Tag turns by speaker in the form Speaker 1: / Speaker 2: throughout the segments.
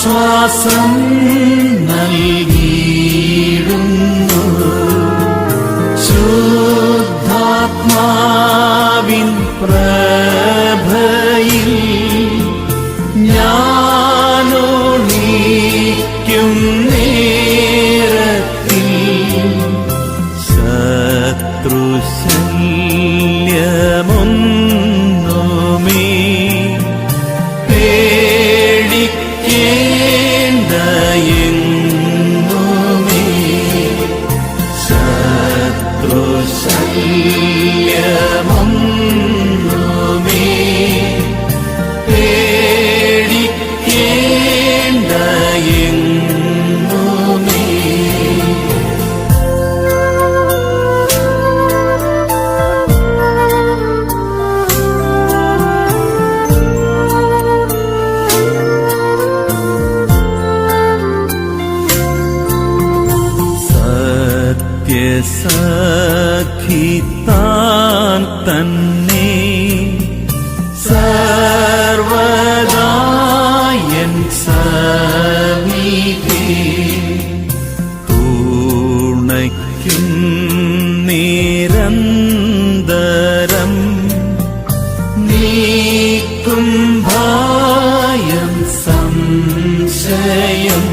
Speaker 1: ആശ്വാസം നൽകിയിടുന്നു. ശുദ്ധാത്മാവിൻ പ്രഭയിൽ ഞാനൊളിക്കും നേരത്തിൽ ശത്രുശല്യമൊന്നുമേ പേടിക്കേണ്ട എങ്ങുമേ. ശത്രുശല്യമൊന്നുമേ പേടിക്കേണ്ട എങ്ങുമേ. സത്യസഖിതാൻ തന്നെ സർവദായൻ സമീപേ തുണയ്ക്കും നിരന്തരം നീക്കും ഭയം സംശയം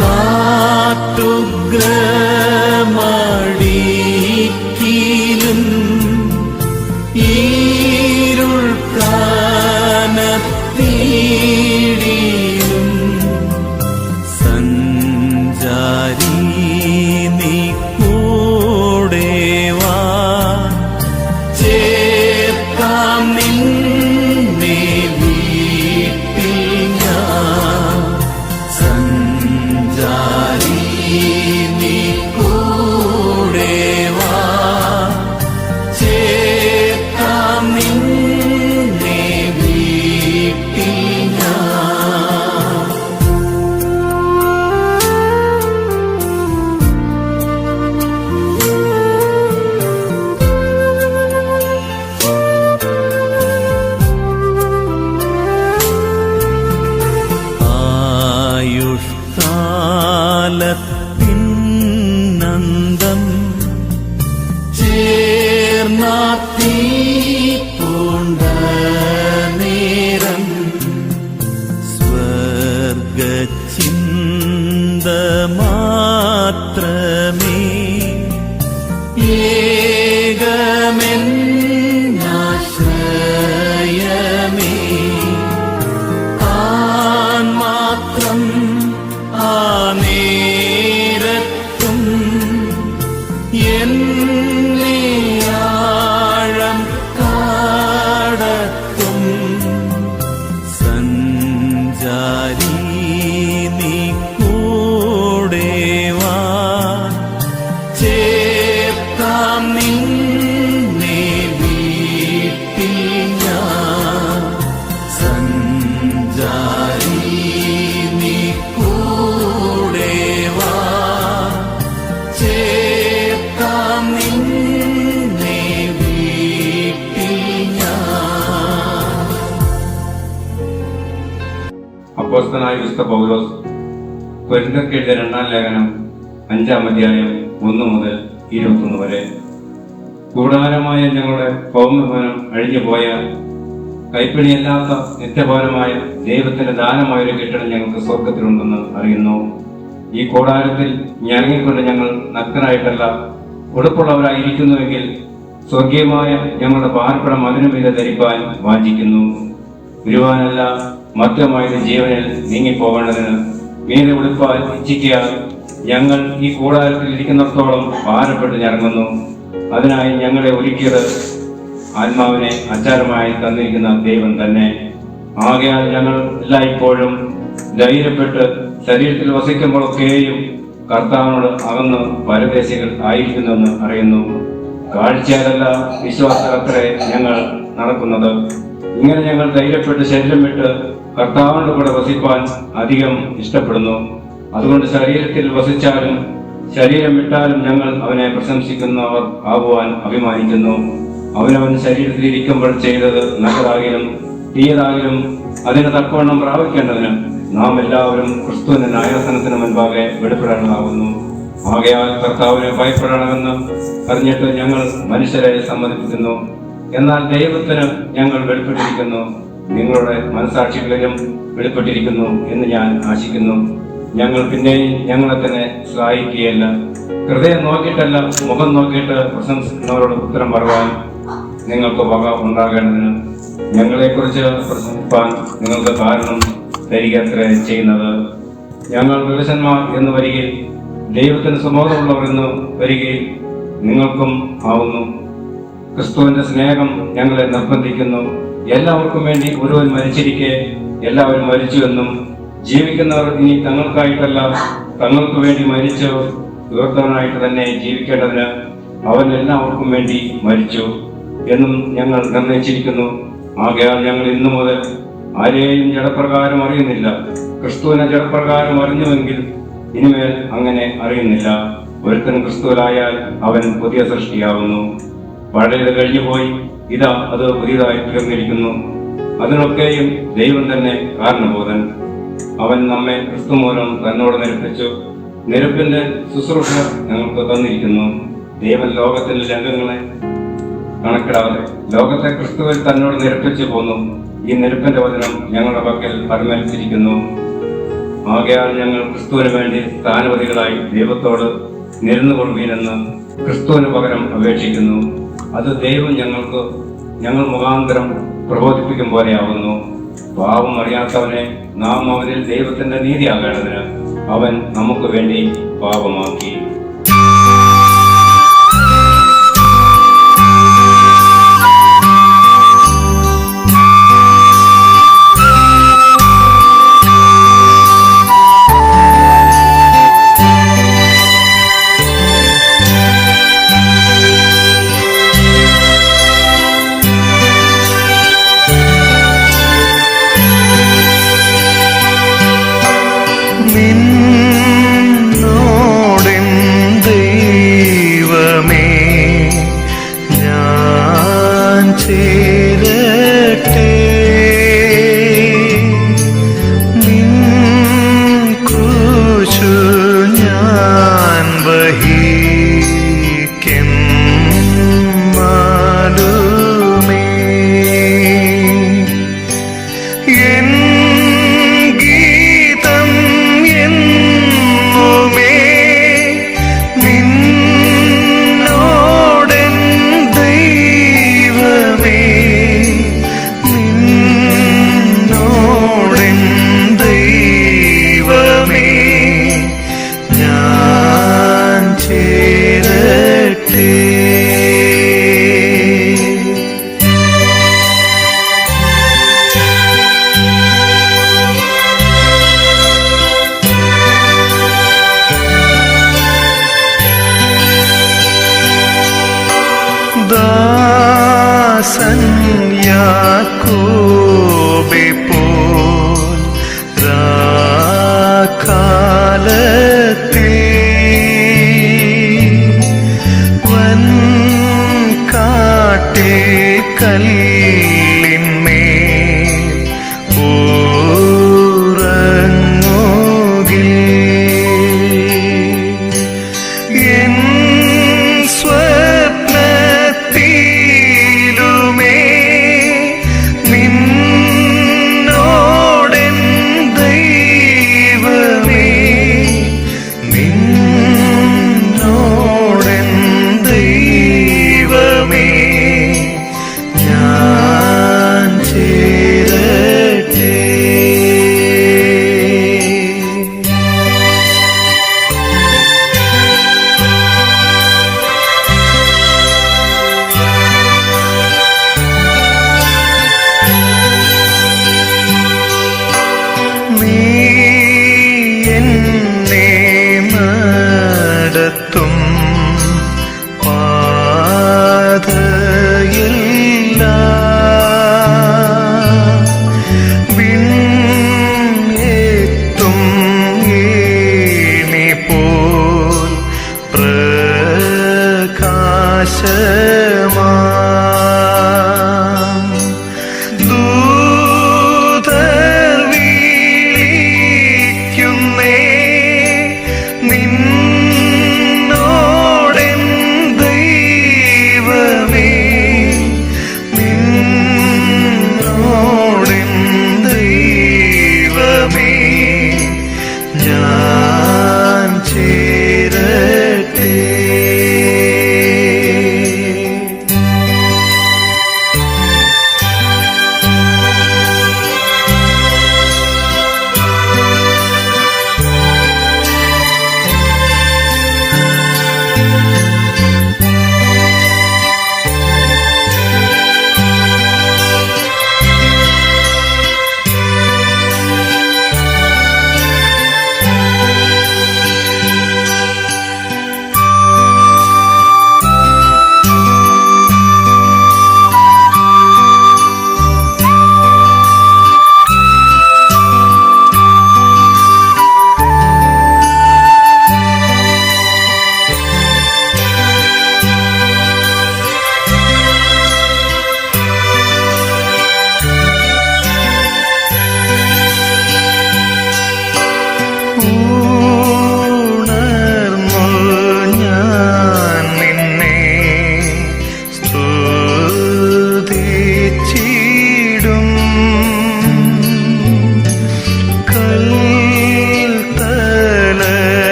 Speaker 1: കാട്ടുഗ്രമടിക്കിലും ഇരുൾ കാനത്തിടിലും സഞ്ചാരി നീ കൂടെ വാ. ചേർക്കാം നിന്നെ വീട്ടിൽ ഞാൻ. സഞ്ചാരി നീ കൂടെ വാ. ചേർക്കാം നിന്നെ വീട്ടിൽ ഞാൻ. ആയുഷ്കാലത്തിനന്തം ചേർന്നാത്തി പൂണ്ട നേരം സ്വർഗചിന്ത മാത്രമേ ഏകമെന്നാശ്രയമേ. താൻ മാത്രം ആ നേരത്തും എന്നെ ആഴം കാടത്തും. സഞ്ചാരി നീ കൂടെ വാ. ചേർക്കാം നിന്നെ വീട്ടിൽ ഞാൻ. സഞ്ചാരി നീ കൂടെ വാ. ചേർക്കാം നിന്നെ വീട്ടിൽ ഞാൻ.
Speaker 2: അപ്പോസ്തലനായ വിശുദ്ധ പൗലോസ് കൊരിന്ത്യർക്ക് എഴുതിയ 2-ാം ലേഖനം 5-ാം അധ്യായം 1 മുതൽ 21 വരെ. കൂടാരമായ ഞങ്ങളുടെ ഭൗമഭവനം അഴിഞ്ഞുപോയ കൈപ്പിണിയല്ലാത്ത നിത്യഭവനമായ ദൈവത്തിന്റെ ദാനമായൊരു കെട്ടിടം ഞങ്ങൾക്ക് സ്വർഗത്തിലുണ്ടെന്ന് അറിയുന്നു. ഈ കൂടാരത്തിൽ ഞരങ്ങിക്കൊണ്ട് ഞങ്ങൾ നഗ്നരായിട്ടല്ല ഉടുപ്പുള്ളവരായിരിക്കുന്നുവെങ്കിൽ സ്വർഗീയമായ ഞങ്ങളുടെ പാർപ്പിടം അതിനു മീതെ ധരിപ്പാൻ വാഞ്ചിക്കുന്നു. ഗുരുവാനല്ല മധ്യമായൊരു ജീവനിൽ നീങ്ങിപ്പോകേണ്ടതിന് മീതെ ഉടുപ്പാൻ ഇച്ഛിക്കാൻ ഞങ്ങൾ ഈ കൂടാരത്തിൽ ഇരിക്കുന്നിടത്തോളം ഭാരപ്പെട്ട് ഞരങ്ങുന്നു. അതിനായി ഞങ്ങളെ ഒരുക്കിയത് ആത്മാവിനെ അച്ചാരമായി തന്നിരിക്കുന്ന ദൈവം തന്നെ. ആകയാൽ ഞങ്ങൾ എല്ലായ്പ്പോഴും ധൈര്യപ്പെട്ട് ശരീരത്തിൽ വസിക്കുമ്പോഴൊക്കെയും കർത്താവിനോട് അകന്ന് പരദേശികൾ ആയിരിക്കുന്നുവെന്ന് അറിയുന്നു. കാഴ്ചയാലല്ല വിശ്വാസത്തിലത്രേ ഞങ്ങൾ നടക്കുന്നത്. ഇങ്ങനെ ഞങ്ങൾ ധൈര്യപ്പെട്ട് ശരീരം വിട്ട് കർത്താവിന്റെ കൂടെ വസിപ്പാൻ അധികം ഇഷ്ടപ്പെടുന്നു. അതുകൊണ്ട് ശരീരത്തിൽ വസിച്ചാലും ശരീരം വിട്ടാലും ഞങ്ങൾ അവനെ പ്രശംസിക്കുന്നവർ ആകുവാൻ അഭിമാനിക്കുന്നു. അവനവൻ ശരീരത്തിൽ ഇരിക്കുമ്പോൾ ചെയ്തത് നല്ലതാകിലും തീയതാകിലും അതിന് തക്കവണ്ണം പ്രാപിക്കേണ്ടതിന് നാം എല്ലാവരും ക്രിസ്തുവിന്റെ ന്യായാസനത്തിന് മുൻപാകെ വെളിപ്പെടേണ്ടതാകുന്നു. ആകയാൽ കർത്താവിനെ ഭയപ്പെടണമെന്ന് അറിഞ്ഞിട്ട് ഞങ്ങൾ മനുഷ്യരെ സമ്മതിപ്പിക്കുന്നു. എന്നാൽ ദൈവത്തിന് ഞങ്ങൾ വെളിപ്പെട്ടിരിക്കുന്നു, നിങ്ങളുടെ മനസാക്ഷികളിലും വെളിപ്പെട്ടിരിക്കുന്നു എന്ന് ഞാൻ ആശിക്കുന്നു. ഞങ്ങൾ പിന്നെയും ഞങ്ങളെ തന്നെ സഹായിക്കുകയല്ല, ഹൃദയം നോക്കിയിട്ടല്ല മുഖം നോക്കിയിട്ട് പ്രശംസിക്കുന്നവരോട് ഉത്തരം പറയുവാൻ നിങ്ങൾക്ക് വക ഉണ്ടാകേണ്ടതിന് ഞങ്ങളെക്കുറിച്ച് പ്രശംസിപ്പാൻ നിങ്ങൾക്ക് കാരണം തരികയത്രേ ചെയ്യുന്നത്. ഞങ്ങൾ വിവശന്മാർ എന്ന് വരികയിൽ ദൈവത്തിന് സുബോധമുള്ളവർ എന്ന് വരികയിൽ നിങ്ങൾക്കും ആവുന്നു. ക്രിസ്തുവിന്റെ സ്നേഹം ഞങ്ങളെ നിർബന്ധിക്കുന്നു. എല്ലാവർക്കും വേണ്ടി ഒരുവൻ മരിച്ചിരിക്കെ എല്ലാവരും മരിച്ചുവെന്നും ജീവിക്കുന്നവർ ഇനി തങ്ങൾക്കായിട്ടല്ല തങ്ങൾക്ക് വേണ്ടി മരിച്ചു ഉയർത്തവനായിട്ട് തന്നെ ജീവിക്കേണ്ടതിന് അവൻ എല്ലാവർക്കും വേണ്ടി മരിച്ചു എന്നും ഞങ്ങൾ നിർണയിച്ചിരിക്കുന്നു. ആകയാൽ ഞങ്ങൾ ഇന്നു മുതൽ ആരെയും ജഡപ്രകാരം അറിയുന്നില്ല. ക്രിസ്തുവിനെ ജഡപ്രകാരം അറിഞ്ഞുവെങ്കിൽ ഇനിമേൽ അങ്ങനെ അറിയുന്നില്ല. ഒരുത്തൻ ക്രിസ്തുവിലായാൽ അവൻ പുതിയ സൃഷ്ടിയാവുന്നു. പഴയത് കഴിഞ്ഞുപോയി, ഇതാ അത് പുതിയതായി തീർന്നിരിക്കുന്നു. അതിനൊക്കെയും ദൈവം തന്നെ കാരണബോധൻ. അവൻ നമ്മെ ക്രിസ്തു മൂലം തന്നോട് നിരപ്പിച്ചു. നിരപ്പിന്റെ ശുശ്രൂഷ ഞങ്ങൾക്ക് തന്നിരിക്കുന്നു. ദൈവം ലോകത്തിന്റെ രംഗങ്ങളെ കണക്കിടാതെ ലോകത്തെ ക്രിസ്തുവിൽ തന്നോട് നിരപ്പിച്ചു പോന്നു. ഈ നിരപ്പിന്റെ വചനം ഞങ്ങളുടെ പക്കൽ പരിമേൽപ്പിച്ചിരിക്കുന്നു. ആകയാൽ ഞങ്ങൾ ക്രിസ്തുവിന് വേണ്ടി സ്ഥാനപതികളായി ദൈവത്തോട് നിരന്നുകൊള്ളുവീനെന്ന് ക്രിസ്തുവിന് പകരം അപേക്ഷിക്കുന്നു. അത് ദൈവം ഞങ്ങൾ മുഖാന്തരം പ്രബോധിപ്പിക്കും പോലെയാവുന്നു. പാപം അറിയാത്തവനെ നാം അവനിൽ ദൈവത്തിന്റെ നീതിയാകേണ്ടതിന് അവൻ നമുക്ക് വേണ്ടി പാപമാക്കി.
Speaker 1: നിന്നോടെൻ ദൈവമേ ഞാൻ ചേരട്ടെ, നിൻ ക്രൂശു ഞാൻ വഹിക്കുമാലുമേ. എൻ ഗീതം എന്നുമേ നിന്നോടെൻ ദൈവമേ, നിന്നോടെൻ ദൈവമേ ഞാൻ ചേരട്ടെ. ദാസൻ യാക്കോബെ പോൽ രാക്കാലത്തിൽ വൻ കാട്ടിൽ കല്ലിന്മേൽ ഉറങ്ങുകിൽ എൻ സ്വപ്നത്തിലുമേ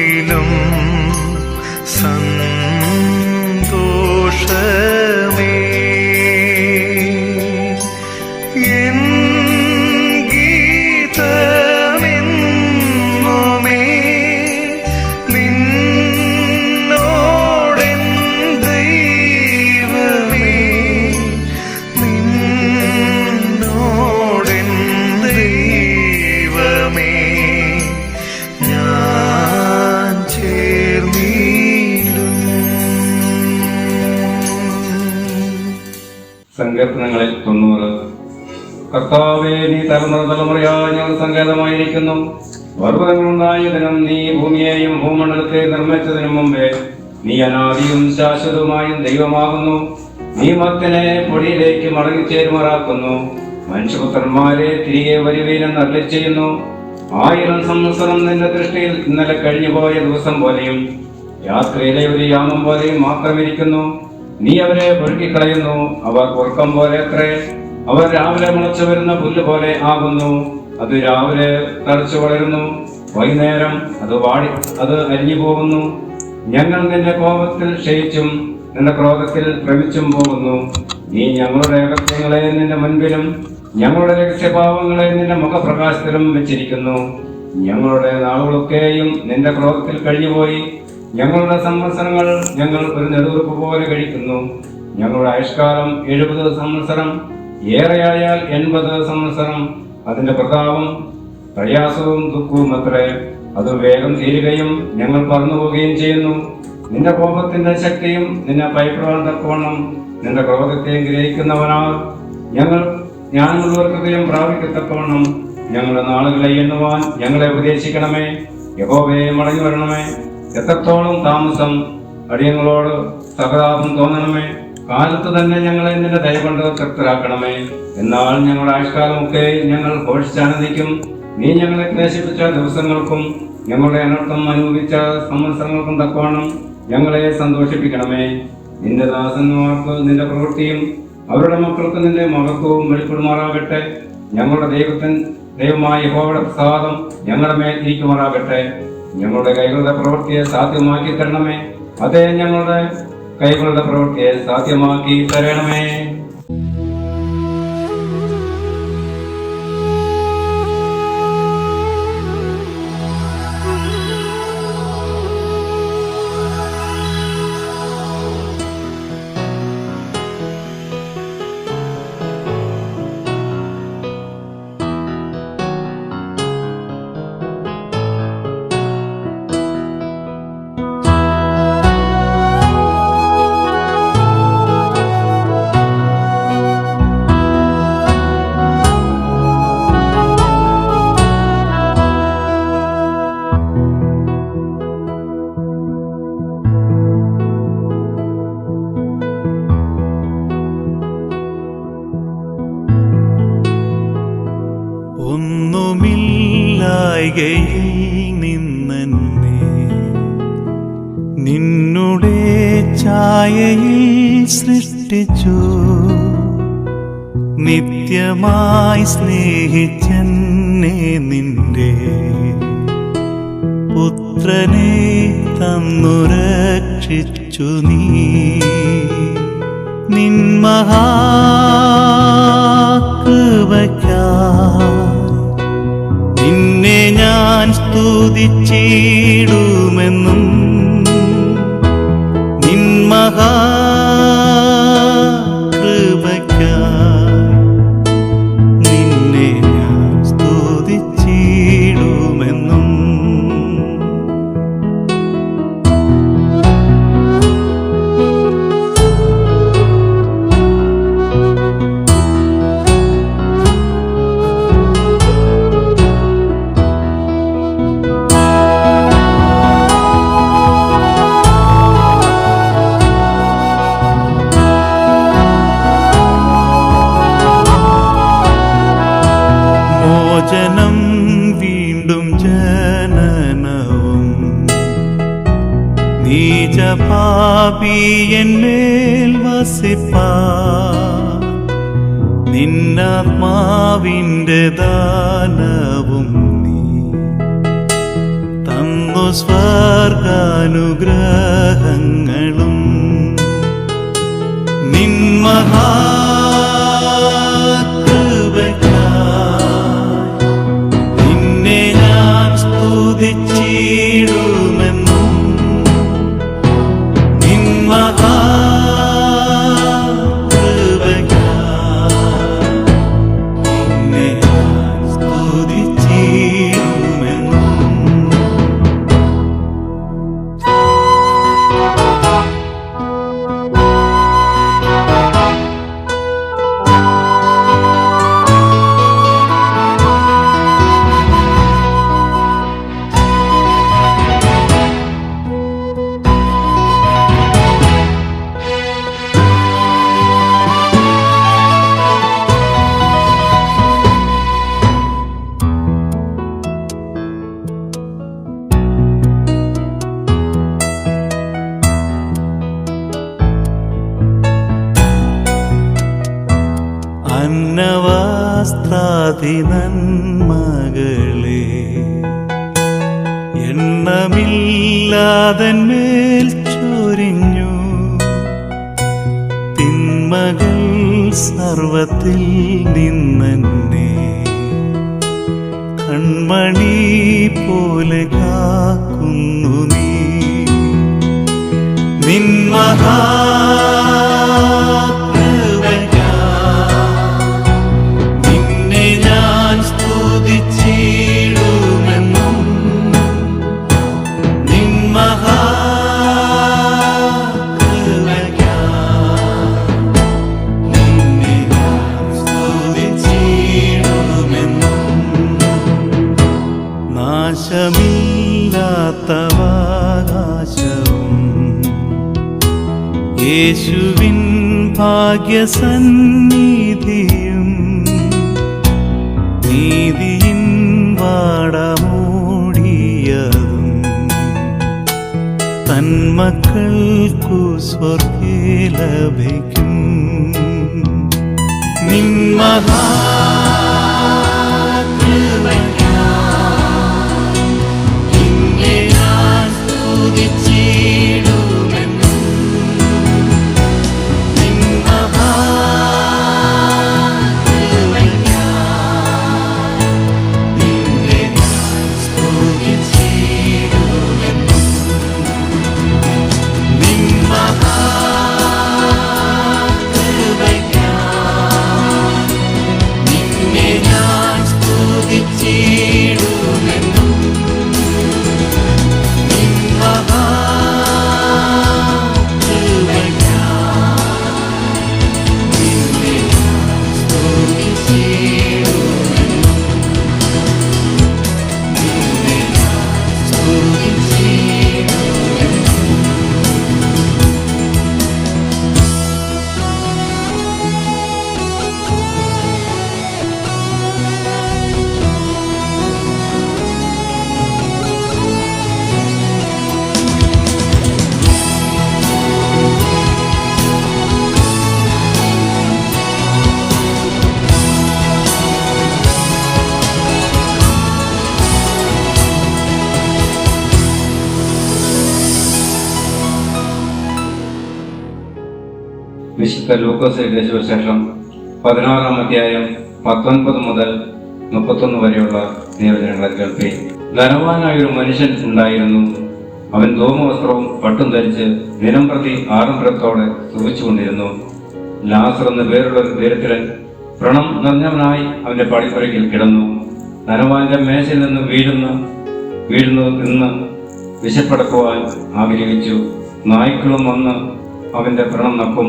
Speaker 1: പോയിലും സന്തോഷമേ എൻ ഗീതമെന്നുമേ നിന്നോടെൻ ദൈവമേ നിന്നോടെൻ ദൈവമേ ഞാൻ ചേർന്നിടും.
Speaker 2: സങ്കീർത്തനങ്ങളിൽ 90. കർത്താവേ, നീ തലമുറ തലമുറയായി ഞങ്ങൾ സങ്കേതമായിരിക്കുന്നു. പർവ്വതങ്ങളുണ്ടായ ദിനം നീ ഭൂമിയെയും ഭൂമണ്ഡലത്തെ നിർമ്മിച്ചതിനു മുമ്പേ നീ അനാദിയും ശാശ്വതവുമായും ദൈവമാകുന്നു. നീ മത്തിനെ പൊടിയിലേക്ക് മടങ്ങിച്ചേരുമാറാക്കുന്നു. മനുഷ്യപുത്രന്മാരെ തിരികെ വരുവീനെന്ന് അരുളിച്ചെയ്യുന്നു. 1000 സംവത്സരം നിന്റെ ദൃഷ്ടിയിൽ ഇന്നലെ കഴിഞ്ഞുപോയ ദിവസം പോലെയും രാത്രിയിലെ ഒരു യാമം പോലെയും മാത്രമിരിക്കുന്നു. നീ അവരെ പൊറുക്കിക്കളയുന്നു. അവർ ഉറക്കം പോലെ അത്രേ. അവർ രാവിലെ മുളച്ചു വരുന്ന പുല്ല് പോലെ ആകുന്നു. അത് രാവിലെ തഴച്ചു വളരുന്നു, വൈകുന്നേരം അത് അരിഞ്ഞു പോകുന്നു. ഞങ്ങൾ നിന്റെ കോപത്തിൽ ക്ഷയിച്ചും നിന്റെ ക്രോധത്തിൽ ഭ്രമിച്ചും പോകുന്നു. നീ ഞങ്ങളുടെ അകത്യങ്ങളെ നിന്റെ മുൻപിലും ഞങ്ങളുടെ രഹസ്യഭാവങ്ങളെ നിന്റെ മുഖപ്രകാശത്തിലും വെച്ചിരിക്കുന്നു. ഞങ്ങളുടെ നാളുകളൊക്കെയും നിന്റെ ക്രോധത്തിൽ കഴിഞ്ഞുപോയി. ഞങ്ങളുടെ സംവത്സരങ്ങൾ ഞങ്ങൾ ഒരു നെടുവീർപ്പ് പോലെ കഴിക്കുന്നു. ഞങ്ങളുടെ ആയുഷ്കാലം 70 സംവത്സരം, ഏറെയായാൽ 80 സംവത്സരം. അതിന്റെ പ്രതാപം പ്രയാസവും ദുഃഖവും അത്രേ. അത് വേഗം തീരുകയും ഞങ്ങൾ പറന്നുപോവുകയും ചെയ്യുന്നു. നിന്റെ കോപത്തിന്റെ ശക്തിയും നിന്നെ ഭയപ്പെടാൻ തക്കവണ്ണം നിന്റെ ക്രോധത്തെയും ഗ്രഹിക്കുന്നവനാൽ ഞങ്ങൾ ജ്ഞാനമുള്ളവർക്കതയും പ്രാപിക്കത്തക്കവണ്ണം ഞങ്ങളുടെ നാളുകളെ എണ്ണുവാൻ ഞങ്ങളെ ഉപദേശിക്കണമേ. യഹോവയെ മടങ്ങി വരണമേ. എത്രത്തോളം താമസം അടിയങ്ങളോട് സഹതാപം തോന്നണമേ. കാലത്ത് തന്നെ ഞങ്ങളെ നിന്റെ ദയ കൊണ്ട് തൃപ്തരാക്കണമേ. എന്നാൽ ഞങ്ങളുടെ ആയുഷ്കാലമൊക്കെ ഞങ്ങൾ ഘോഷിച്ചാനന്ദിക്കും. നീ ഞങ്ങളെ ക്ലേശിപ്പിച്ച ദിവസങ്ങൾക്കും ഞങ്ങളുടെ അനർത്ഥം അനുഭവിച്ച സംവത്സരങ്ങൾക്കും തക്കവണ്ണം ഞങ്ങളെ സന്തോഷിപ്പിക്കണമേ. നിന്റെ ദാസന്മാർക്ക് നിന്റെ പ്രവൃത്തിയും അവരുടെ മക്കൾക്ക് നിന്റെ മഹത്വവും വെളിപ്പെടുമാറാകട്ടെ. ഞങ്ങളുടെ ദൈവമായ യഹോവയുടെ പ്രസാദം ഞങ്ങളുടെ മേൽ ഇരിക്കുമാറാകട്ടെ. ഞങ്ങളുടെ കൈകളുടെ പ്രവൃത്തിയെ സാധ്യമാക്കി തരണമേ. അതേ, ഞങ്ങളുടെ കൈകളുടെ പ്രവൃത്തിയെ സാധ്യമാക്കി തരണമേ.
Speaker 1: ഒന്നുമില്ലായ്കയിൽ നിന്നെന്നെ നിന്നുടെ ഛായയിൽ സൃഷ്ടിച്ചു. നിത്യമായി സ്നേഹിച്ചെന്നെ നിന്റെ പുത്രനെ തന്നു രക്ഷിച്ചു. നീ നിൻ മഹാകൃപയ്ക്കായി നിന്നെ ഞാൻ സ്തുതിച്ചിടുമെന്നും നിൻ മഹാകൃപയ്ക്കായി നിന്നെ ഞാൻ സ്തുതിച്ചിടുമെന്നും. മോചനം വീണ്ടും ജനനവും നീചപാപി എന്മേൽ വസിപ്പാൻ നിന്നാത്മാവിന്റെ ദാനവും നീ തന്നു സ്വർഗാനുഗ്രഹങ്ങളും നിൻ മഹാകൃപയ്ക്കായി നിന്നെ ഞാൻ സ്തുതിച്ചിടുമെന്നും നിൻ മഹാകൃപയ്ക്കായി നിന്നെ ഞാൻ സ്തുതിച്ചിടുമെന്നും. അന്നവസ്ത്രാദി നന്മകളെ എണ്ണമില്ലാതെന്മേൽ ചൊരിഞ്ഞു. തിന്മകൾ സർവത്തിൽ നിന്നെന്നെ കൺമണി പോലെ കാക്കുന്നു നീ. നിൻ നിന്നെ ഞാൻ സ്തുതിച്ചിടുമെന്നും നിൻ നിന്നെ ഞാൻ സ്തുതിച്ചിടുമെന്നും. നാശമില്ലാത്തവകാശവും യേശുവിൻ ഭാഗ്യസന്നിധിയും നീതിയിൻ വാടമൂടിയതും തന്മക്കൾക്കു സ്വർഗ്ഗേ ലഭിക്കും. നിൻ നിന്നെ ഞാൻ സ്തുതിച്ചിടുമെന്നും നിൻ നിന്നെ ഞാൻ സ്തുതിച്ചിടുമെന്നും നിൻ നിന്നെ ഞാൻ സ്തുതിച്ചിടുമെന്നും നിൻ നിന്നെ ഞാൻ സ്തുതിച്ചിടുമെന്നും നിന്നെ ഞാൻ സ്തുതിച്ചിടുമെന്നും.
Speaker 2: വിശുദ്ധ ലൂക്കോസ് എഴുതിയ സുവിശേഷം 16-ാം അധ്യായം 19 മുതൽ 31 വരെയുള്ള നിയോജനങ്ങളെ കേൾപ്പി. ധനവാനായൊരു മനുഷ്യൻ ഉണ്ടായിരുന്നു. അവൻ ധൂമവസ്ത്രവും പട്ടും ധരിച്ച് ദിനംപ്രതി ആഡംബരത്തോടെ സുഖിച്ചുകൊണ്ടിരുന്നു. ലാസർ എന്ന പേരുള്ള ഒരു ദരിദ്രൻ വ്രണം നിറഞ്ഞവനായി അവന്റെ പടിപ്പുരയ്ക്കിൽ കിടന്നു. ധനവാന്റെ മേശയിൽ നിന്ന് വീഴുന്നത് നിന്ന് വിശപ്പടക്കുവാൻ ആഗ്രഹിച്ചു. നായ്ക്കളും വന്ന് അവന്റെ വ്രണം നക്കും.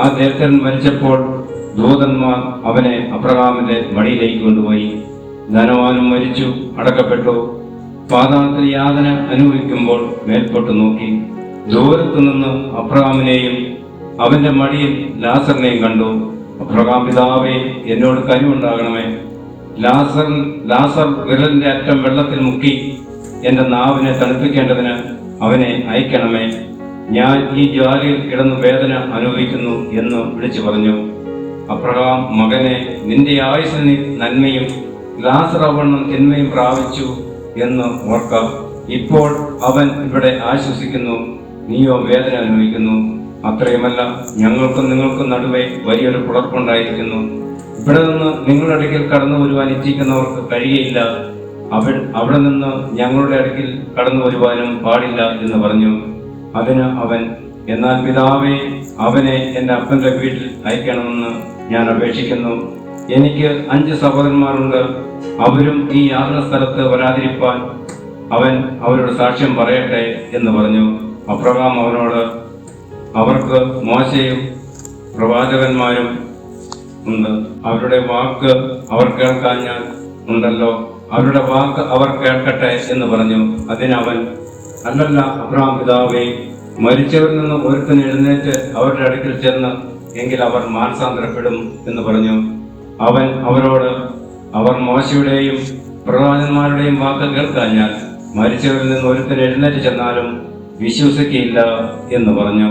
Speaker 2: ആ ദരിദ്രൻ മരിച്ചപ്പോൾ ദൂതന്മാർ അവനെ അബ്രഹാമിന്റെ മടിയിലേക്ക് കൊണ്ടുപോയി. ധനവാനും മരിച്ചു, അടക്കപ്പെട്ടു. പാതാളത്തിൽ യാതന അനുഭവിക്കുമ്പോൾ മേൽപോട്ട് നോക്കി. ദൂരത്തു നിന്ന് അബ്രഹാമിനെയും അവന്റെ മടിയിൽ ലാസറിനെയും കണ്ടു. അബ്രഹാം, പിതാവേ, എന്നോട് കനിവുണ്ടാകണമേ. ലാസർ വിരലിന്റെ അറ്റം വെള്ളത്തിൽ മുക്കി എന്റെ നാവിനെ തണുപ്പിക്കേണ്ടതിന് അവനെ അയക്കണമേ. ഞാൻ ഈ ജ്വാലയിൽ കിടന്നു വേദന അനുഭവിക്കുന്നു എന്ന് വിളിച്ചു പറഞ്ഞു. അബ്രഹാം, മകനെ, നിന്റെ ആയുസ്സിന് നന്മയും ലാസർ അവണ്ണം തിന്മയും പ്രാപിച്ചു എന്ന് ഓർക്കാം. ഇപ്പോൾ അവൻ ഇവിടെ ആശ്വസിക്കുന്നു, നീയോ വേദന അനുഭവിക്കുന്നു. അത്രയുമല്ല, ഞങ്ങൾക്കും നിങ്ങൾക്കും നടുവേ വലിയൊരു കുഴപ്പമുണ്ടായിരിക്കുന്നു. ഇവിടെ നിന്ന് നിങ്ങളുടെ അടുക്കൽ കടന്നു വരുവാൻ ഇച്ഛിക്കുന്നവർക്ക് കഴിയയില്ല. അവിടെ നിന്ന് ഞങ്ങളുടെ അടുക്കൽ കടന്നു വരുവാനും പാടില്ല എന്ന് പറഞ്ഞു. അതിന് അവൻ, എന്നാൽ പിതാവേ, അവനെ എൻ്റെ അപ്പൻ്റെ വീട്ടിൽ അയക്കണമെന്ന് ഞാൻ അപേക്ഷിക്കുന്നു. എനിക്ക് 5 സഹോദരന്മാരുണ്ട്. അവരും ഈ യാത്രാ സ്ഥലത്ത് വരാതിരിപ്പാൻ അവൻ അവരോട് സാക്ഷ്യം പറയട്ടെ എന്ന് പറഞ്ഞു. അബ്രഹാം അവനോട്, അവർക്ക് മോശയും പ്രവാചകന്മാരും ഉണ്ട്, അവരുടെ വാക്ക് അവർ കേൾക്കാഞ്ഞാൽ ഉണ്ടല്ലോ, അവരുടെ വാക്ക് അവർ കേൾക്കട്ടെ എന്ന് പറഞ്ഞു. അതിനവൻ, അല്ലല്ല അബ്രഹാം പിതാവേ, മരിച്ചവരിൽ നിന്ന് ഒരുത്തൻ എഴുന്നേറ്റ് അവരുടെ അടുക്കൽ ചെന്ന് എങ്കിൽ അവർ മാനസാന്തരപ്പെടും എന്ന് പറഞ്ഞു. അവൻ അവരോട്, അവർ മോശയുടെയും പ്രവാചകന്മാരുടെയും വാക്ക് കേൾക്കാഞ്ഞാൽ മരിച്ചവരിൽ നിന്ന് ഒരുത്തൻ എഴുന്നേറ്റ് ചെന്നാലും വിശ്വസിക്കയില്ല എന്ന് പറഞ്ഞു.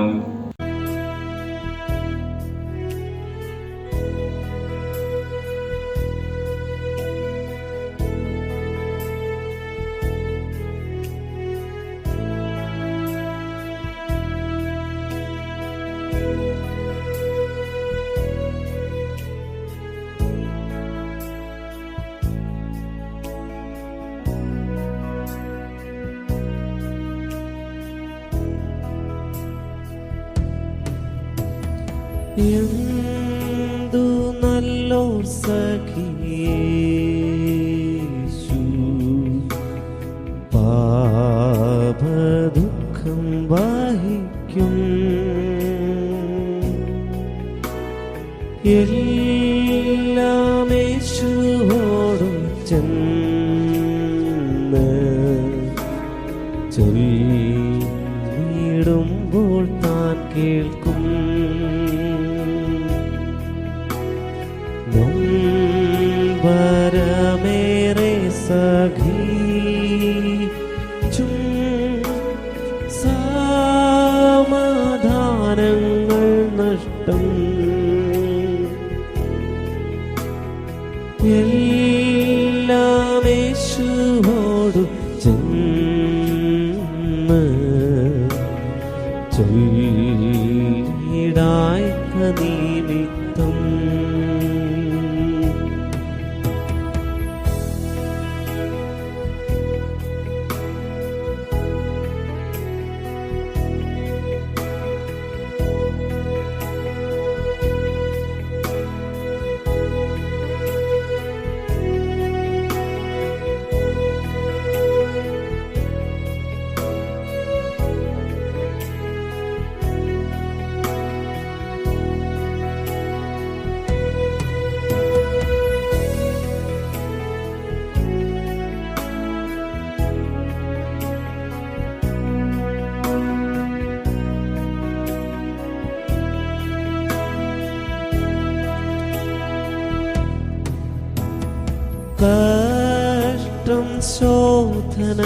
Speaker 3: എന്തു നല്ലോർ സഖിയേശു, പാപദുഃഖം വഹിക്കും. എല്ലാം യേശുവോടും ചെന്ന് ചൊല്ലിടുമ്പോൾ താൻ കേൾക്കും. നൊമ്പരമേറെ സഹിച്ചും സമാധാനങ്ങൾ നഷ്ടം. എല്ലാം യേശുവോടു ചെന്ന് ചൊല്ലിടായ നിമിത്തം. കഷ്ടം ശോധനകളുണ്ടോ,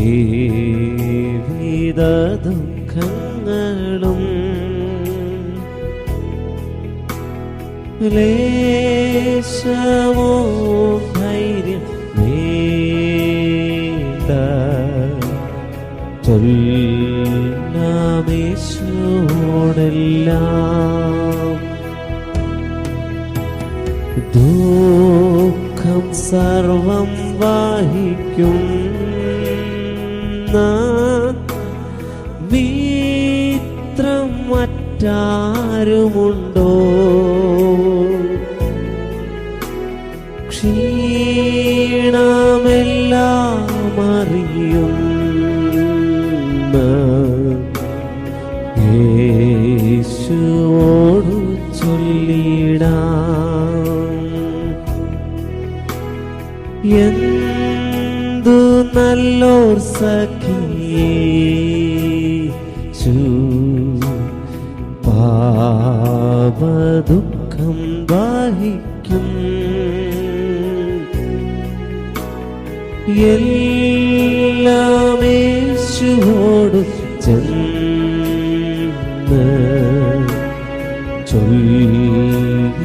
Speaker 3: ഏവിധ ദുഃഖങ്ങളും ലേശമോ ധൈര്യം വേണ്ട, ചൊല്ലാമേശോടെല്ലാം. ദുഃഖം സർവം വഹിക്കുന്ന മിത്രം മറ്റാരുമുണ്ടോ, ക്ഷീണമെല്ലാം അറിയുന്ന യേശുവോടു ചൊല്ലിടാം. എന്തു നല്ലോർ സഖിയേശു, പാപദുഃഖം വഹിക്കും. എല്ലാം യേശുവോടു ചെന്ന് ചൊല്ലിടുമ്പോൾ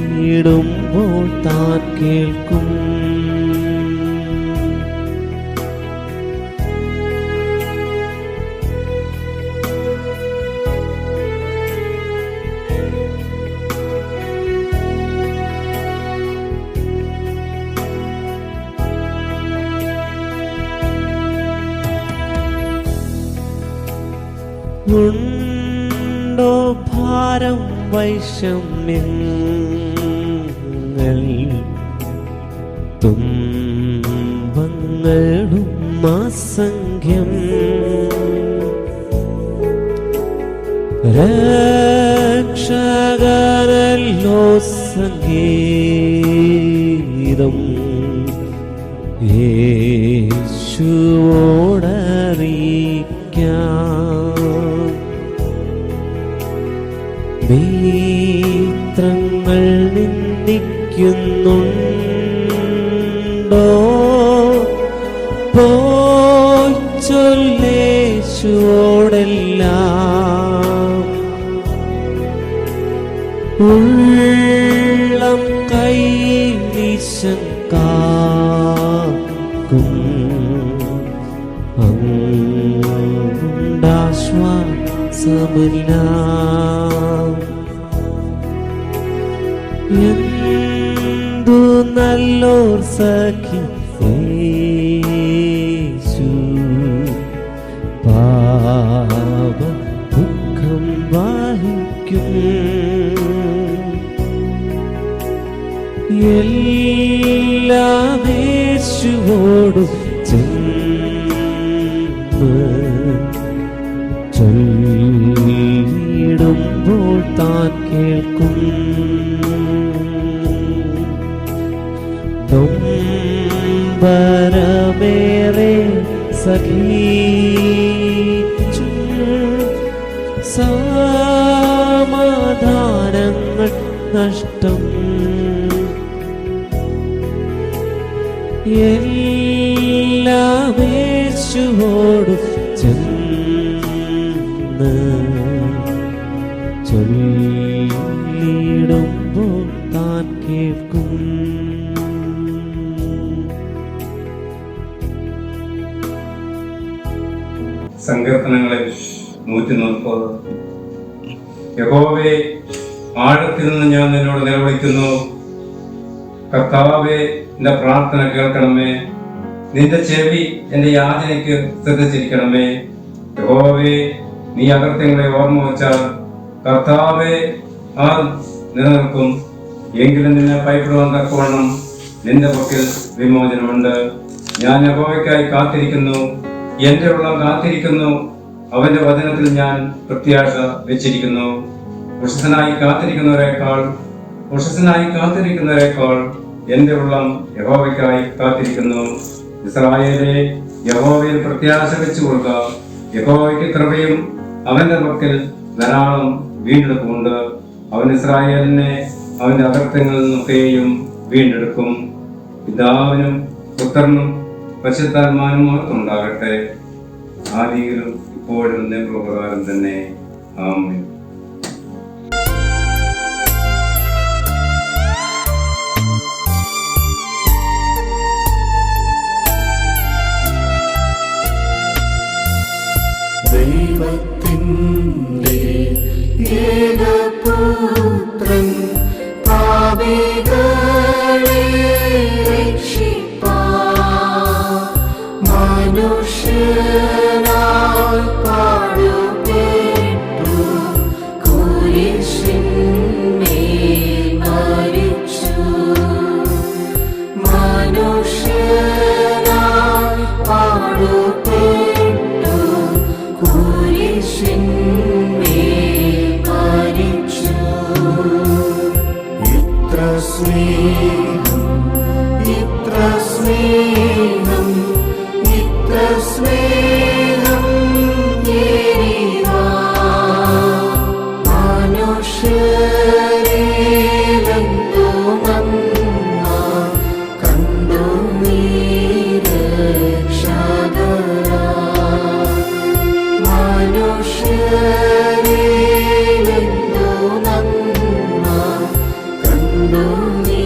Speaker 3: താൻ കേൾക്കും. ഉണ്ടോ ഭാരം വൈഷമ്യങ്ങൾ തുമ്പങ്ങളും അസംഖ്യം രക്ഷകനല്ലോ സംഗീതം യേശുവോടറിയിക്കാം മിത്രങ്ങൾ നിന്ദിക്കുന്നുണ്ടോ പോയി ചൊല്ലേശുവോടെല്ലാം ഉള്ളം കൈ നിശങ്കാക്കും ഉണ്ടാശ്വാസമില്ല എന്തു നല്ലോർ സഖി യേശു പാപ ദുഃഖം വഹിക്കും എല്ലാം യേശുവോട് ചെന്ന് ചൊല്ലിടുമ്പോൾ താൻ കേൾക്കും നൊമ്പരമേറെ സഖീച്ചു സമാധാനങ്ങൾ നഷ്ടം എല്ലാം യേശുവോട് ചെന്ന് ചൊല്ലിടുമ്പോൾ താൻ കേൾക്കും.
Speaker 2: സങ്കീർത്തനങ്ങളിൽ 140. യഹോവേ, ആഴത്തിൽ നിന്ന് ഞാൻ നിന്നോട് നിലവിളിക്കുന്നു. കർത്താവേ, എന്റെ പ്രാർത്ഥന കേൾക്കണമേ. നിന്റെ ചെവി എന്റെ യാചനയ്ക്ക് ശ്രദ്ധിച്ചിരിക്കണമേ. യഹോവേ, നീ അകൃത്യങ്ങളെ ഓർമ്മ വച്ചാൽ കർത്താവേ ആ നിലനിൽക്കും. എങ്കിലും നിന്നെ ഭയപ്പെടുവാൻ തക്കവണ്ണം നിന്റെ പക്കൽ വിമോചനമുണ്ട്. ഞാൻ യഹോവയ്ക്കായി കാത്തിരിക്കുന്നു, എന്റെ ഉള്ളം കാത്തിരിക്കുന്നു. അവന്റെ വചനത്തിൽ ഞാൻ പ്രത്യാശ വെച്ചിരിക്കുന്നു. ഉഷസ്സനായി കാത്തിരിക്കുന്നവരെക്കാൾ എന്റെ ഉള്ളം യഹോവയ്ക്കായി കാത്തിരിക്കുന്നു. ഇസ്രായേലേ, യഹോവയിൽ പ്രത്യാശ വെച്ചു കൊള്ളുക. യഹോവയ്ക്ക് കൃപയും അവന്റെ പക്കൽ ധാരാളം വീണ്ടെടുപ്പുണ്ട്. അവൻ ഇസ്രായേലിനെ അവന്റെ അകൃത്യങ്ങളിൽ നിന്നൊക്കെയും വീണ്ടെടുക്കും. പിതാവിനും പുത്രനും പരിശുദ്ധാത്മാവിനും മഹത്വമുണ്ടാകട്ടെ, ആദിയിലും ഇപ്പോഴും പ്രകാരം തന്നെ. ആമേൻ.
Speaker 1: ദൈവത്തിൻ്റെ ഏകപുത്രൻ പാപികളെ രക്ഷിപ്പാൻ മനുഷ്യനായി പാടുപെട്ടു കുരിശിന്മേൽ മരിച്ചു. മനുഷ്യനായി പാടുപെട്ടു സ്നേഹം മനുഷ്യരെന്തു നന്മ കണ്ടു നീരക്ഷകരാ. മനുഷ്യരെന്തു നന്മ കണ്ടു നീരക്ഷകരാ.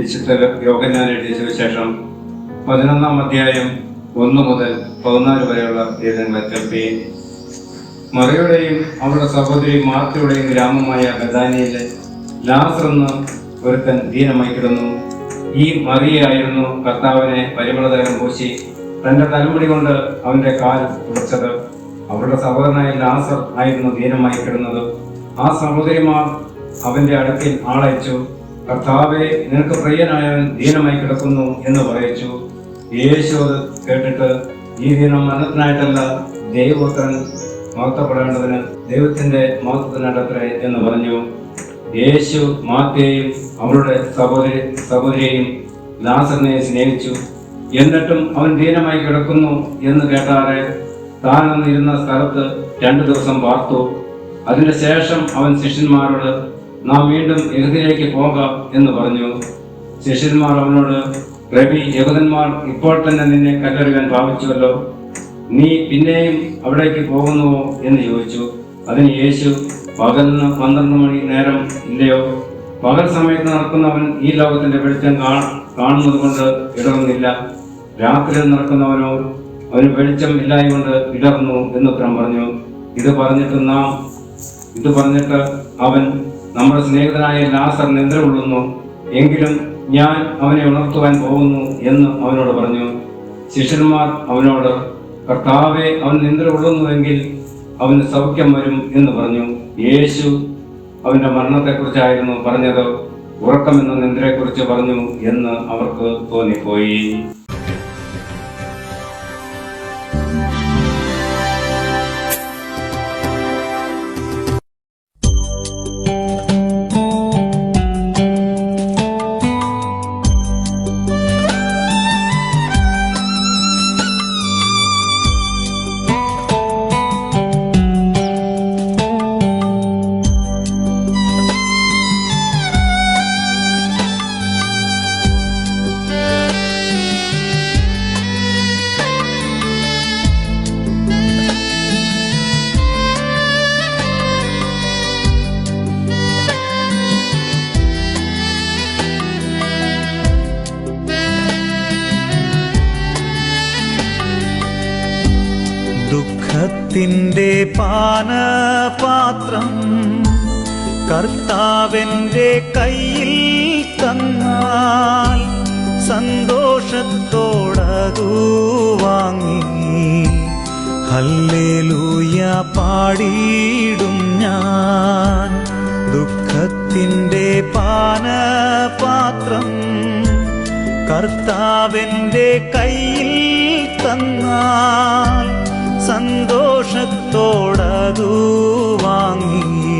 Speaker 2: വിശുദ്ധ യോഹന്നാൻ എഴുതിയ സുവിശേഷം 11-ാം അധ്യായം 1 മുതൽ 14 വരെയുള്ള വേദങ്ങളെ കേൾക്കുകയും മറിയുടെയും അവളുടെ സഹോദരി മാർത്തയുടെയും ഗ്രാമമായ ബഥാനിയിലെ ലാസർ എന്ന ഒരുത്തൻ ദീനമായി കിടന്നു. ഈ മറിയായിരുന്നു കർത്താവിനെ പരിമളതൈലം പൂശി തന്റെ തലമുടി കൊണ്ട് അവന്റെ കാൽ തുടച്ചത്. അവരുടെ സഹോദരനായ ലാസർ ആയിരുന്നു ദീനമായി കിടന്നത്. ആ സഹോദരിമാർ അവന്റെ അടുക്കൽ ആളയച്ചു, കർത്താവെ, നിനക്ക് പ്രിയനായവൻ ദീനമായി കിടക്കുന്നു എന്ന് പറയിച്ചു. യേശു അത് കേട്ടിട്ട്, ഈ ദിനം മരണത്തിനായിട്ടല്ല, ദൈവപുത്രൻ മഹത്വപ്പെടേണ്ടതിന് ദൈവത്തിന്റെ മഹത്വത്തിനായിട്ടത്രേ എന്ന് പറഞ്ഞു. യേശു മാർത്തയെയും അവളുടെ സഹോദരിയെയും ലാസറിനെയും സ്നേഹിച്ചു. എന്നിട്ടും അവൻ ദീനമായി കിടക്കുന്നു എന്ന് കേട്ടാറെ താൻ അന്നിരുന്ന സ്ഥലത്ത് 2 ദിവസം പാർത്തു. അതിനുശേഷം അവൻ ശിഷ്യന്മാരോട്, നാം വീണ്ടും യഹൂദയിലേക്ക് പോകാം എന്ന് പറഞ്ഞു. ശിഷ്യന്മാർ അവനോട്, റബി, യഹൂദന്മാർ ഇപ്പോൾ തന്നെ നിന്നെ കല്ലെറിയാൻ ഭാവിച്ചുവല്ലോ, നീ പിന്നെയും അവിടേക്ക് പോകുന്നുവോ എന്ന് ചോദിച്ചു. അതിന് യേശു, പകലിന് 12 മണി നേരം ഇല്ലയോ? പകൽ സമയത്ത് നടക്കുന്നവൻ ഈ ലോകത്തിന്റെ വെളിച്ചം കാണുന്നത് കൊണ്ട് ഇടറുന്നില്ല. രാത്രിയിൽ നടക്കുന്നവനോ അവന് വെളിച്ചം ഇല്ലായകൊണ്ട് ഇടർന്നു എന്ന് ഉത്തരം പറഞ്ഞു. ഇത് പറഞ്ഞിട്ട് അവൻ, നമ്മുടെ സ്നേഹിതനായ ലാസർ നിദ്ര കൊള്ളുന്നു, എങ്കിലും ഞാൻ അവനെ ഉണർത്തുവാൻ പോകുന്നു എന്ന് അവനോട് പറഞ്ഞു. ശിഷ്യന്മാർ അവനോട്, കർത്താവെ, അവൻ നിദ്ര കൊള്ളുന്നുവെങ്കിൽ അവന് സൗഖ്യം വരും എന്ന് പറഞ്ഞു. യേശു അവന്റെ മരണത്തെക്കുറിച്ചായിരുന്നു പറഞ്ഞത്, ഉറക്കമെന്ന നിദ്രയെക്കുറിച്ച് പറഞ്ഞു എന്ന് അവർക്ക് തോന്നിപ്പോയി.
Speaker 4: ദുഃഖത്തിൻ്റെ പാനപാത്രം കർത്താവിൻ്റെ കയ്യിൽ തന്നാൽ സന്തോഷത്തോടതു വാങ്ങി ഹല്ലേലൂയ പാടിയിടും ഞാൻ. ദുഃഖത്തിൻ്റെ പാനപാത്രം കർത്താവിൻ്റെ കയ്യിൽ തന്നാൽ സന്തോഷത്തോടതു വാങ്ങി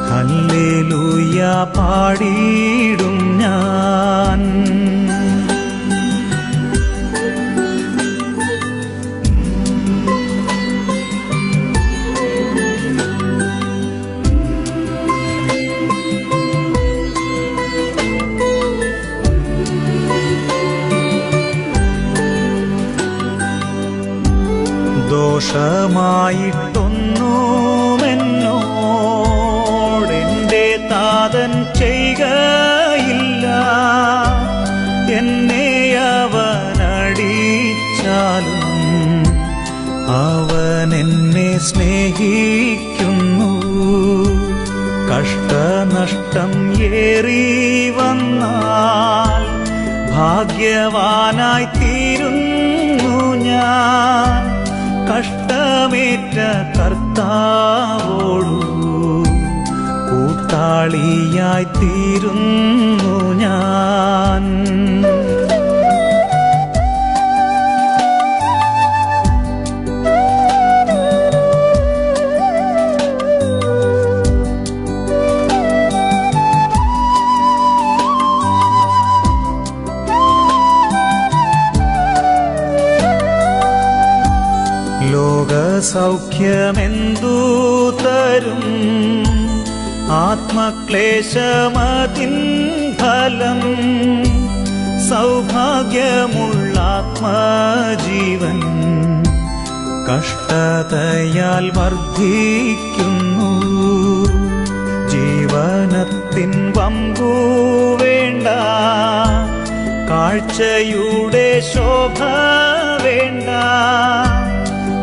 Speaker 4: ഹല്ലേലൂയ പാടിയിടും ഞാൻ. ദോഷമായിട്ടൊന്നുമെന്നോടെൻ്റെ താതൻ ചെയ്യുകയില്ല. എന്നെ അവനടിച്ചാലും അവൻ എന്നെ സ്നേഹിക്കുന്നു. കഷ്ടനഷ്ടം ഏറി വന്നാൽ ഭാഗ്യവാനായി തീരുന്നു ഞാൻ. കഷ്ടമേറ്റ കർത്താവോടു കൂട്ടാളിയായി തീരുന്നു ഞാൻ. ലോകസൗഖ്യമെന്തു തരും ആത്മക്ലേശമതിൻ ഫലം? സൗഭാഗ്യമുള്ള ആത്മജീവൻ കഷ്ടതയാൽ വർദ്ധിക്കുന്നു. ജീവനത്തിൻ വമ്പു വേണ്ട, കാഴ്ചയുടെ ശോഭ വേണ്ട,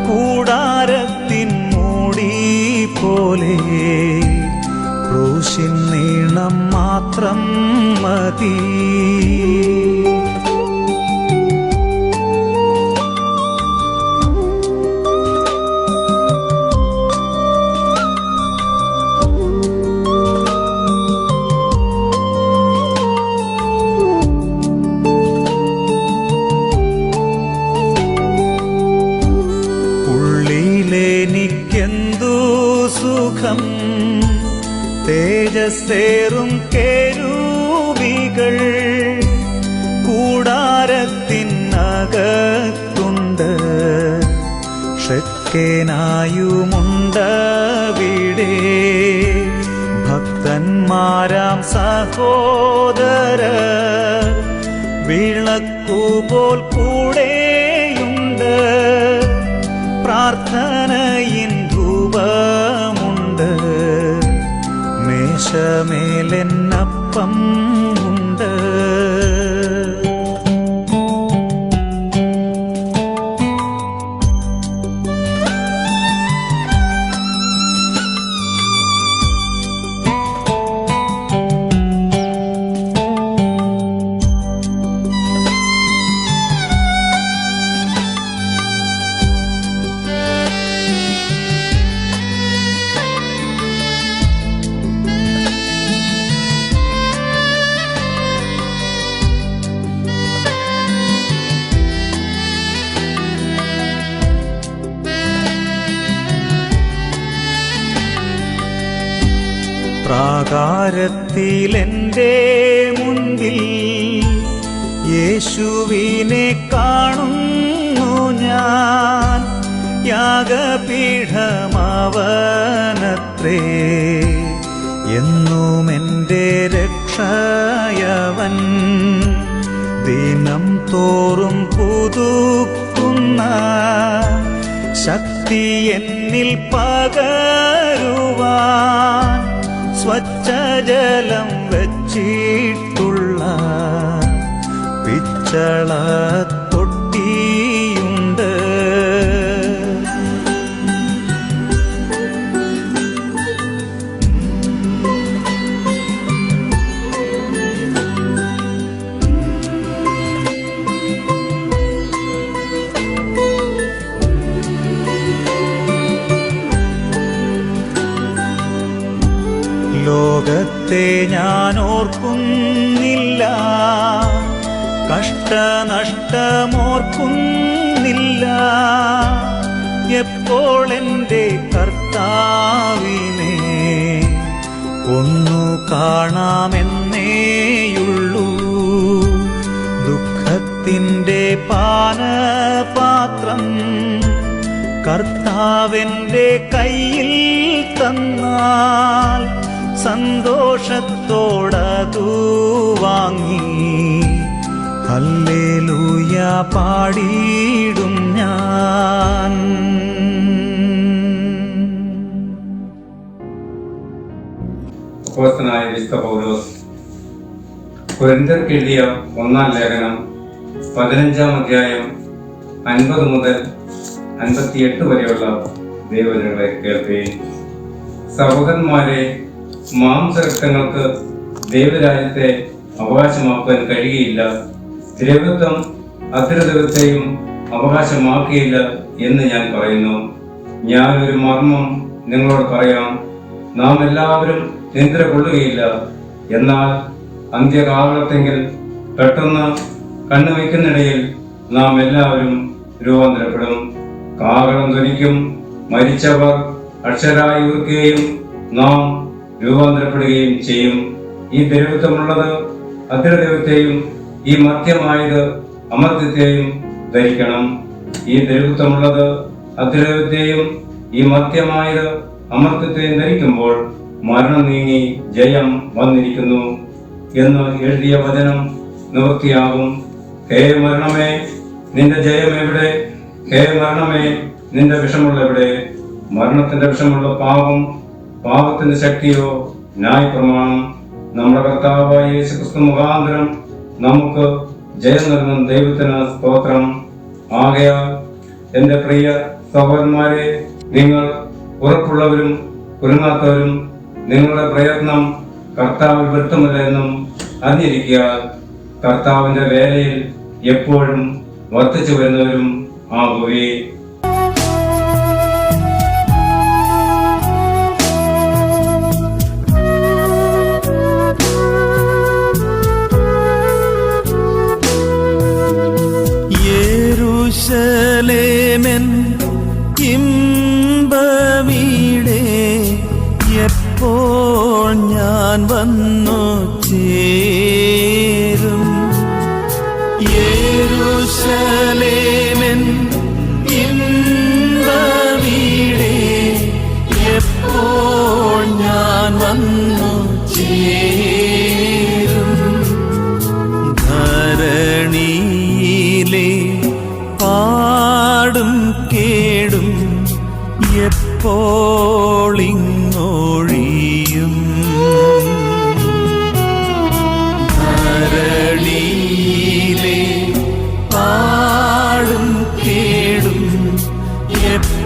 Speaker 4: കൂടാരത്തിൻ മൂടി പോലെ ക്രൂശിൻ നീളം മാത്രം മതി. ഉള്ളിലെനിക്കെന്തു സുഖം, തേജസ്സേറും കേരൂബികൾ കൂടാരത്തിനകത്തുണ്ട്, ഷെക്കേനായുമുണ്ടവിടെ. ഭക്തന്മാരാം സഹോദര വിളക്കുപോൽ കൂടെയുണ്ട്, പ്രാർത്ഥനയിൻ ധൂപമുണ്ട്, മേശമേലെന്നപ്പം ഉണ്ട്. പ്രാകാരത്തിലെന്റെ മുൻപിൽ യേശുവിനെ കാണുന്നു ഞാൻ, യാഗപീഠമവനത്രേ എന്നുമെന്റെ രക്ഷയവൻ. ദിനം തോറും പുതുക്കുന്ന ശക്തി എന്നിൽ പകരുവാൻ, സ്വച്ഛജലം വച്ചിട്ടുള്ള പിച്ചള തൊട്ടിയുണ്ട്. ലോകത്തെ ഞാൻ ഓർക്കുന്നില്ല, കഷ്ടനഷ്ടമോർക്കുന്നില്ല, എപ്പോൾ എൻ്റെ കർത്താവിനെ ഒന്നു കാണാമെന്നേയുള്ളൂ. ദുഃഖത്തിൻ്റെ പാനപാത്രം കർത്താവിൻ്റെ കയ്യിൽ തന്നാൽ സന്തോഷത്തോടതു വാങ്ങി ഹല്ലേലൂയ പാടിയിടും ഞാൻ.
Speaker 2: അപ്പോസ്തലനായ വിശുദ്ധ പൗലോസ് കൊരിന്ത്യർക്ക് എഴുതിയ 1-ാം ലേഖനം 15-ാം അധ്യായം 50 മുതൽ 58 വരെയുള്ള ദൈവജനങ്ങളെ കേൾക്കുകയും, സഹോദരന്മാരെ, മാംസരക്തങ്ങൾക്ക് ദൈവരാജ്യത്തെ അവകാശമാക്കുവാൻ കഴിയുകയില്ല, ദ്രവത്വം അദ്രവത്തെയും അവകാശമാക്കുകയില്ല എന്ന് ഞാൻ പറയുന്നു. ഞാനൊരു മർമ്മം നിങ്ങളോട് പറയാം, നാം എല്ലാവരും നിദ്ര കൊള്ളുകയില്ല, എന്നാൽ അന്ത്യകാലത്തെങ്കിൽ പെട്ടെന്ന് കണ്ണുവയ്ക്കുന്നിടയിൽ നാം എല്ലാവരും രൂപാന്തരപ്പെടും. കാഹളം ധ്വനിക്കും, മരിച്ചവർ അക്ഷരായി ഉയർക്കുകയും നാം രൂപാന്തരപ്പെടുകയും ചെയ്യും. ഈ ദ്രവത്വമുള്ളത് അദ്രദൈവത്തെയും ഈ മർത്യമായത് അമർത്യത്തെയും ധരിക്കണം. ഈ ദ്രവത്വമുള്ളത് അദ്രദൈവത്തെയും ഈ മർത്യമായത് അമർത്യത്തെയും ധരിക്കുമ്പോൾ മരണം നീങ്ങി ജയം വന്നിരിക്കുന്നു എന്ന് എഴുതിയ വചനം നിവൃത്തിയാകും. ഹേ മരണമേ, നിന്റെ ജയം എവിടെ? ഹേ മരണമേ, നിന്റെ വിഷമുള്ള എവിടെ? മരണത്തിന്റെ വിഷമുള്ള പാപം, പാപത്തിന്റെ ശക്തിയോ ന്യായപ്രമാണം. നമ്മുടെ കർത്താവായ യേശുക്രിസ്തു മുഖാന്തരം നമുക്ക് ജയം നൽകും ദൈവത്തിന് സ്തോത്രം. ആകയാൽ എന്റെ പ്രിയ സഹോദരന്മാരെ, നിങ്ങൾ ഉറപ്പുള്ളവരും കുരുങ്ങാത്തവരും നിങ്ങളുടെ പ്രയത്നം കർത്താവിൽ വ്യക്തമല്ല എന്നും അറിഞ്ഞിരിക്കുക. കർത്താവിന്റെ വേലയിൽ എപ്പോഴും വർദ്ധിച്ചു വരുന്നവരും ആകുകയെ.
Speaker 4: യെരൂശലേമെൻ ഇമ്പവീടേ, എപ്പോൾ ഞാൻ വന്നു ചേരും. യെരൂശലേമെൻ ഇമ്പവീടേ, എപ്പോൾ ഞാൻ വന്നു ചേരും. ധരണിയിലെ പാടും കേടും എപ്പോളിങ്ങൊഴിയും. ധരണിയിലെ പാടും കേടും എപ്പോളിങ്ങൊഴിയും.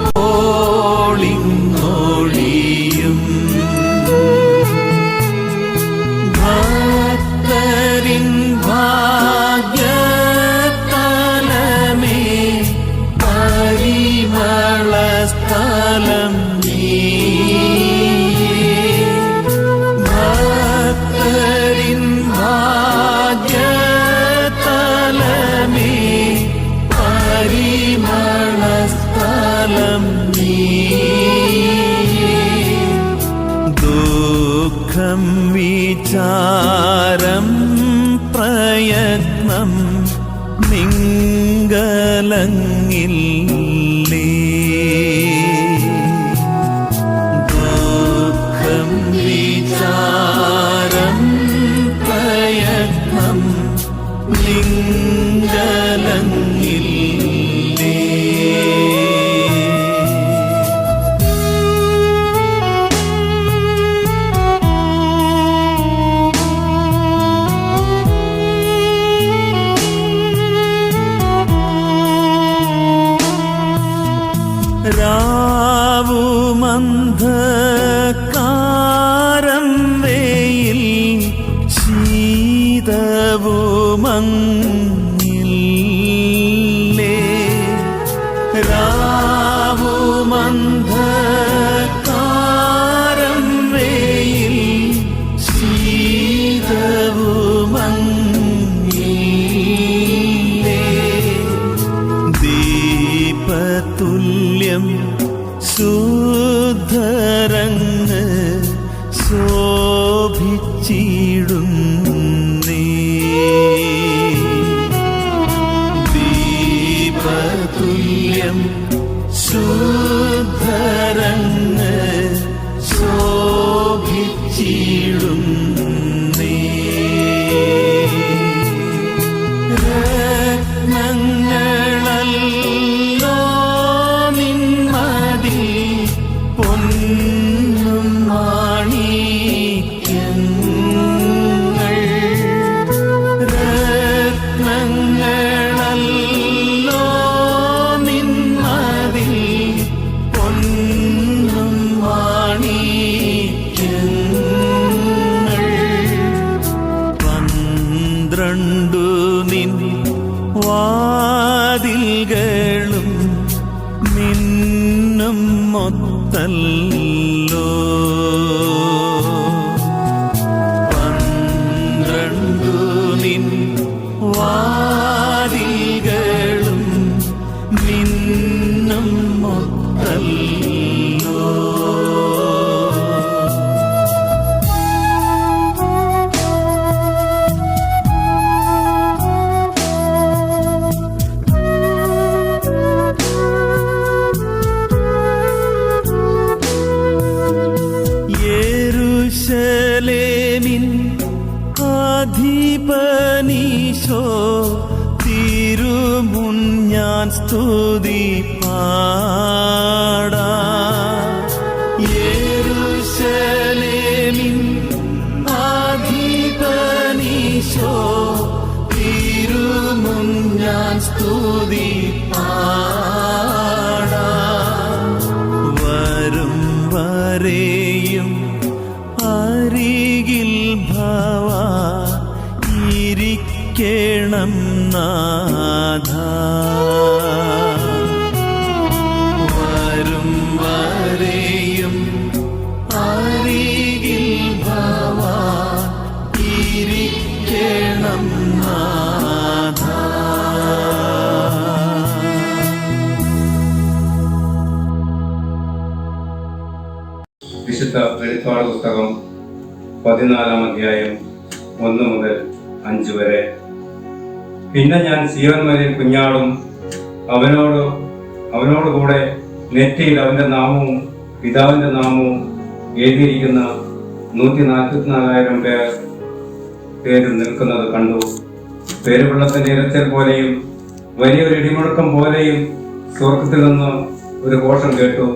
Speaker 4: ഭക്തരിൻ ഭാഗ്യതലമേ, പരിമളസ്ഥലം ഭക്തരിൻ ഭാഗ്യതലമേ, പരിമളസ്ഥലം ദുഃഖം വിചാരം പ്രയത്നം നിങ്കലങ്ങില്ലേ. ദുഃഖം വിചാരം പ്രയത്നം നിങ്കലങ്ങില്ലേ. രാവുമന്ധകാരം വെയിൽ ശീതവുമങ്ങില്ലേ. രാവുമന്ധകാരം വെയിൽ ശീതവുമങ്ങില്ലേ. ദീപതുല്യം ശുദ്ധരങ്ങ് ശോഭിച്ചിടുന്നേ. ദീപതുല്യം ശുദ്ധരങ്ങ് ശോഭിച്ചിടുന്നേ. രത്നങ്ങളല്ലോ നിന്മതി, പൊന്നും മാണിക്യങ്ങൾ. രത്നങ്ങളല്ലോ നിന്മതി, പൊന്നും മാണിക്യങ്ങൾ. 12 നിൻ വാതിൽകളും മിന്നും മൊത്തല്ലോ. 12 നിൻ വാതിൽകളും മിന്നും മൊത്തല്ലോ. യെരൂശലേമിൻ അധിപനീശോ, തിരുമുൻ ഞാൻ സ്തുതി പാടാം. യെരൂശലേമിൻ അധിപനീശോ, തിരു എന്നെയും അരികിൽ ഭവാൻ ഇരിക്കണം നാഥാ.
Speaker 2: വിശുദ്ധ വെളിപ്പാട് പുസ്തകം 14-ാം അധ്യായം 1 മുതൽ 5 വരെ. പിന്നെ ഞാൻ സീയോൻ മലയിൽ കുഞ്ഞാടും അവനോടുകൂടെ നെറ്റിയിൽ അവന്റെ നാമവും പിതാവിന്റെ നാമവും എഴുതിയിരിക്കുന്ന 144,000 പേരിൽ നിൽക്കുന്നത് കണ്ടു. പേരുവെള്ളത്തിന്റെ ഇരച്ചൽ പോലെയും വലിയൊരു ഇടിമുഴക്കം പോലെയും സ്വർഗത്തിൽ നിന്ന് ഒരു ഘോഷം കേട്ടു.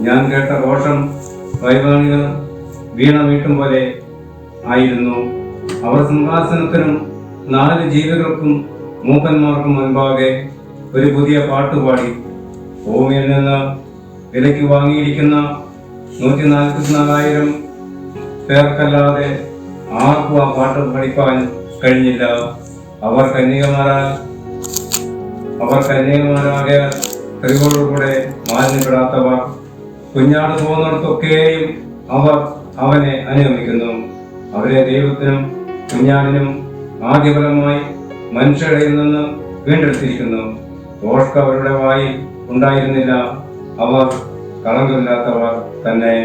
Speaker 2: ഞാൻ കേട്ട ഘോഷം വൈവാണികൾ വീണ മീട്ടും പോലെ ആയിരുന്നു. അവർ സിംഹാസനത്തിനും 4 ജീവികൾക്കും മൂപ്പന്മാർക്കും മുൻപാകെ ഒരു പുതിയ പാട്ടുപാടി. ഭൂമിയിൽ നിന്ന് വിലയ്ക്ക് വാങ്ങിയിരിക്കുന്ന 144,000 പേർക്കല്ലാതെ ആർക്കും ആ പാട്ട് പഠിപ്പാൻ കഴിഞ്ഞില്ല. അവർ കന്യകമാരായ സ്ത്രീകളോടുകൂടെ മാലിന്യപ്പെടാത്തവർ. കുഞ്ഞാട് പോകുന്നിടത്തൊക്കെയും അവർ അവനെ അനുഗമിക്കുന്നു. അവരെ ദൈവത്തിനും കുഞ്ഞാടിനും ആദ്യഫലമായി മനുഷ്യരിൽ നിന്ന് വീണ്ടെടുത്തിരിക്കുന്നു. ദോഷ്ക അവരുടെ വായിൽ ഉണ്ടായിരുന്നില്ല. അവർ കളങ്കമില്ലാത്തവർ തന്നെ.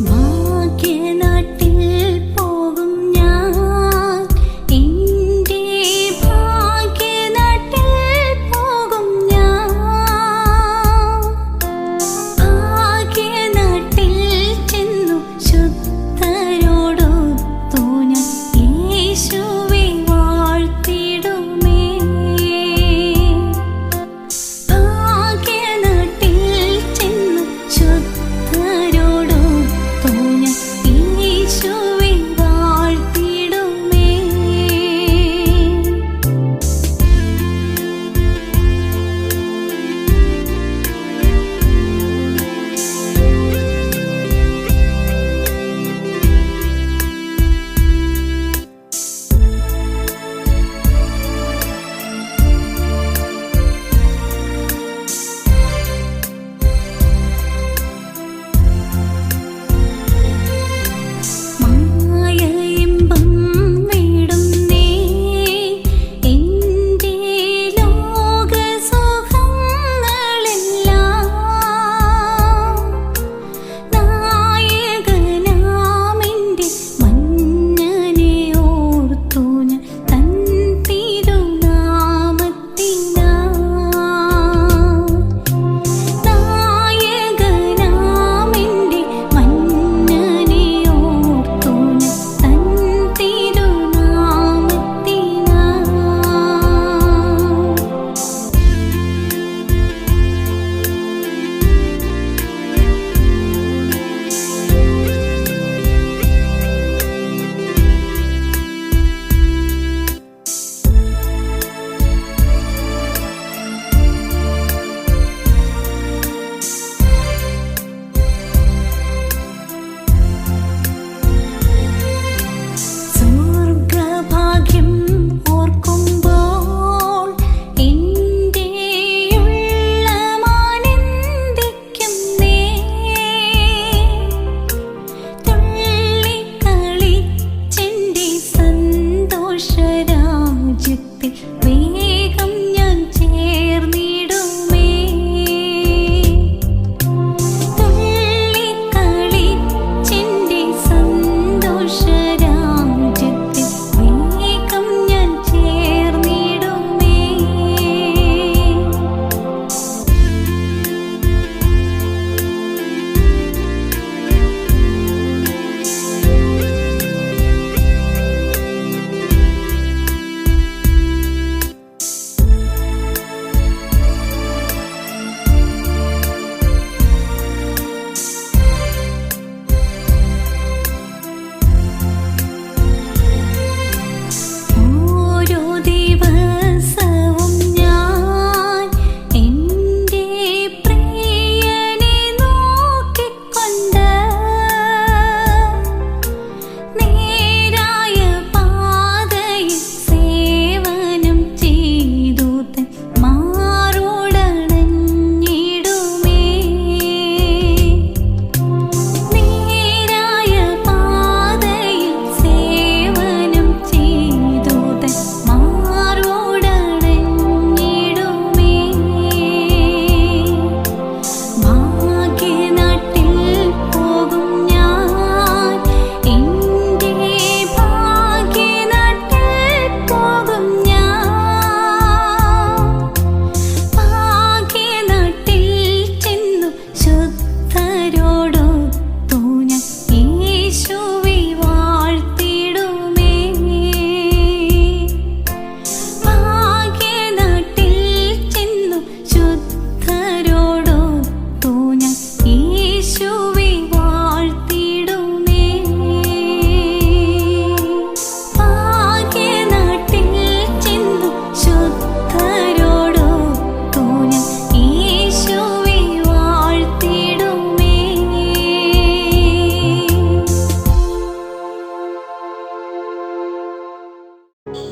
Speaker 5: ഭാഗ്യനാട്ടിൽ പോകും ഞാൻ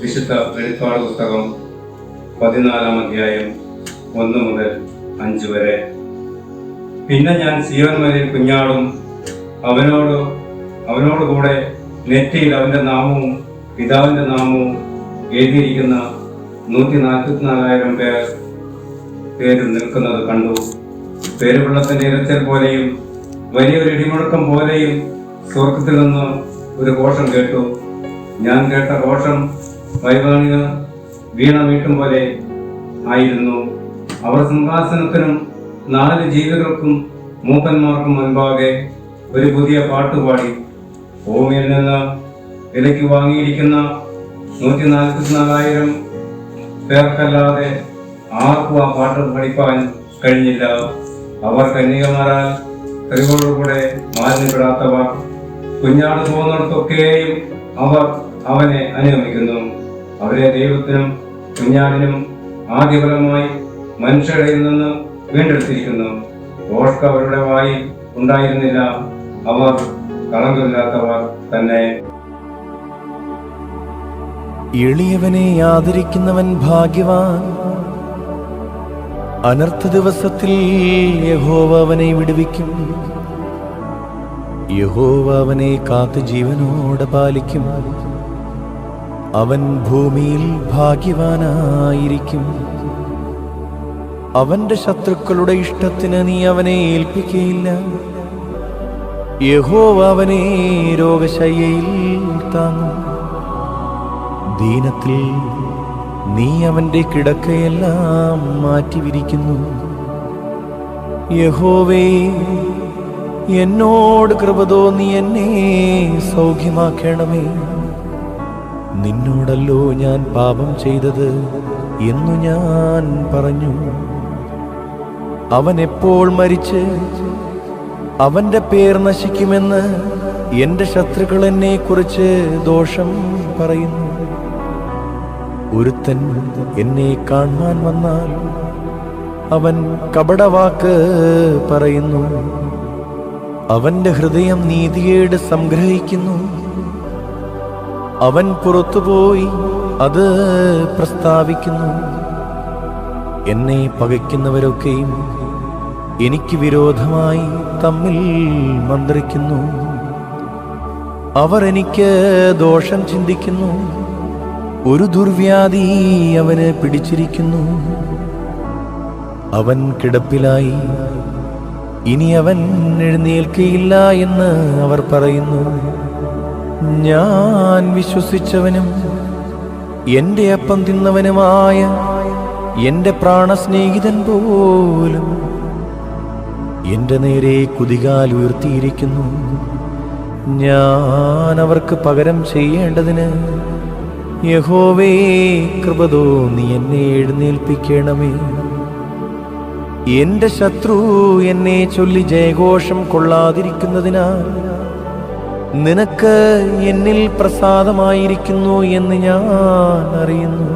Speaker 2: വിശുദ്ധ വെളിപ്പാട് പുസ്തകം 14-ാം അധ്യായം 1 മുതൽ 5 വരെ. പിന്നെ ഞാൻ സീയോൻ മലയിൽ കുഞ്ഞാടും അവനോടുകൂടെ നെറ്റിയിൽ അവന്റെ നാമവും പിതാവിന്റെ നാമവും എഴുതിയിരിക്കുന്ന 144,000 പേരിൽ നിൽക്കുന്നത് കണ്ടു. പേരുവെള്ളത്തിന്റെ ഇരച്ചൽ പോലെയും വലിയൊരു ഇടിമുഴക്കം പോലെയും സ്വർഗത്തിൽ നിന്ന് ഒരു ഘോഷം കേട്ടു. ഞാൻ കേട്ട ഘോഷം വൈമാനിക വീണ മീട്ടും പോലെ ആയിരുന്നു. അവർ സിംഹാസനത്തിനും 4 ജീവികൾക്കും മൂപ്പന്മാർക്കും മുൻപാകെ ഒരു പുതിയ പാട്ടുപാടി. ഭൂമിയിൽ നിന്ന് വിലയ്ക്ക് വാങ്ങിയിരിക്കുന്ന 144,000 പേർക്കല്ലാതെ ആർക്കും ആ പാട്ട് പഠിപ്പാൻ കഴിഞ്ഞില്ല. അവർ കന്യകമാരാൽ കഴിവോടുകൂടെ മാലിന്യപ്പെടാത്തവർ. കുഞ്ഞാട് പോകുന്നിടത്തൊക്കെയും അവർ അവനെ അനുഗമിക്കുന്നു. അവരെ ദൈവത്തിനും കുഞ്ഞാടിനും ആദ്യഫലമായി മനുഷ്യരിൽ നിന്ന് വീണ്ടെടുത്തിരിക്കുന്നു. ദോഷ്ക അവരുടെ വായിൽ ഉണ്ടായിരുന്നില്ല. അവർ കളങ്കമില്ലാത്തവർ തന്നെ.
Speaker 5: എളിയവനെ ആദരിക്കുന്നവൻ ഭാഗ്യവാൻ. അനർത്ഥ ദിവസത്തിൽ യഹോവ അവനെ വിടുവിക്കും. യഹോവ അവനെ കാത്തു ജീവനോടെ പാലിക്കും. അവൻ ഭൂമിയിൽ ഭാഗ്യവാനായിരിക്കും. അവന്റെ ശത്രുക്കളുടെ ഇഷ്ടത്തിന് നീ അവനെ ഏൽപ്പിക്കുകയില്ല. യഹോവ അവനെ രോഗശയ്യയിൽ താങ്ങും. ദീനത്തിൽ നീ അവന്റെ കിടക്കയെല്ലാം മാറ്റിവിരിക്കുന്നു. യഹോവേ, എന്നോട് കൃപ തോന്നി എന്നെ സൗഖ്യമാക്കണമേ. നിന്നോടല്ലോ ഞാൻ പാപം ചെയ്തത് എന്നു ഞാൻ പറഞ്ഞു. അവൻ എപ്പോൾ മരിച്ച് അവന്റെ പേർ നശിക്കുമെന്ന് എന്റെ ശത്രുക്കൾ എന്നെ കുറിച്ച് ദോഷം പറയുന്നു. ഒരുത്തൻ എന്നെ കാണാൻ വന്നാൽ അവൻ കപടവാക്ക് പറയുന്നു. അവന്റെ ഹൃദയം നീതികേട് സംഗ്രഹിക്കുന്നു. അവൻ പുറത്തുപോയി അത് പ്രസ്താവിക്കുന്നു. എന്നെ പകയ്ക്കുന്നവരൊക്കെയും എനിക്ക് വിരോധമായി തമ്മിൽ മന്ത്രിക്കുന്നു. അവർ എനിക്ക് ദോഷം ചിന്തിക്കുന്നു. ഒരു ദുർവ്യാധി അവന് പിടിച്ചിരിക്കുന്നു. അവൻ കിടപ്പിലായി, ഇനി അവൻ എഴുന്നേൽക്കയില്ല എന്ന് അവർ പറയുന്നു. ഞാൻ വിശ്വസിച്ചവനും എന്റെ അപ്പം തിന്നവനുമായ എന്റെ പ്രാണസ്നേഹിതൻ പോലും എന്റെ നേരെ കുതികാൽ ഉയർത്തിയിരിക്കുന്നു. ഞാൻ അവർക്ക് പകരം ചെയ്യേണ്ടതിന് യഹോവേ, കൃപ തോന്നി എന്നെ എഴുന്നേൽപ്പിക്കണമേ. എന്റെ ശത്രു എന്നെ ചൊല്ലി ജയഘോഷം കൊള്ളാതിരിക്കുന്നതിനാൽ നിനക്ക് എന്നിൽ പ്രസാദമായിരിക്കുന്നു എന്ന് ഞാൻ അറിയുന്നു.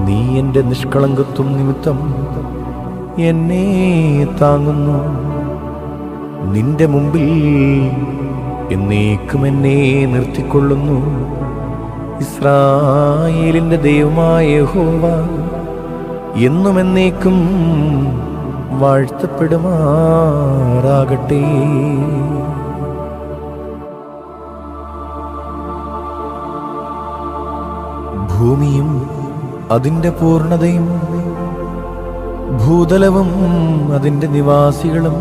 Speaker 5: നീ എന്റെ നിഷ്കളങ്കത്വം നിമിത്തം എന്നെ താങ്ങുന്നു. നിന്റെ മുമ്പിൽ എന്നേക്കും എന്നെ നിർത്തിക്കൊള്ളുന്നു. ഇസ്രായേലിന്റെ ദൈവമായ യഹോവ എന്നും എന്നേക്കും വാഴ്ത്തപ്പെടുമാറാകട്ടെ. ഭൂമിയും അതിന്റെ പൂർണ്ണതയും ഭൂതലവും അതിന്റെ നിവാസികളും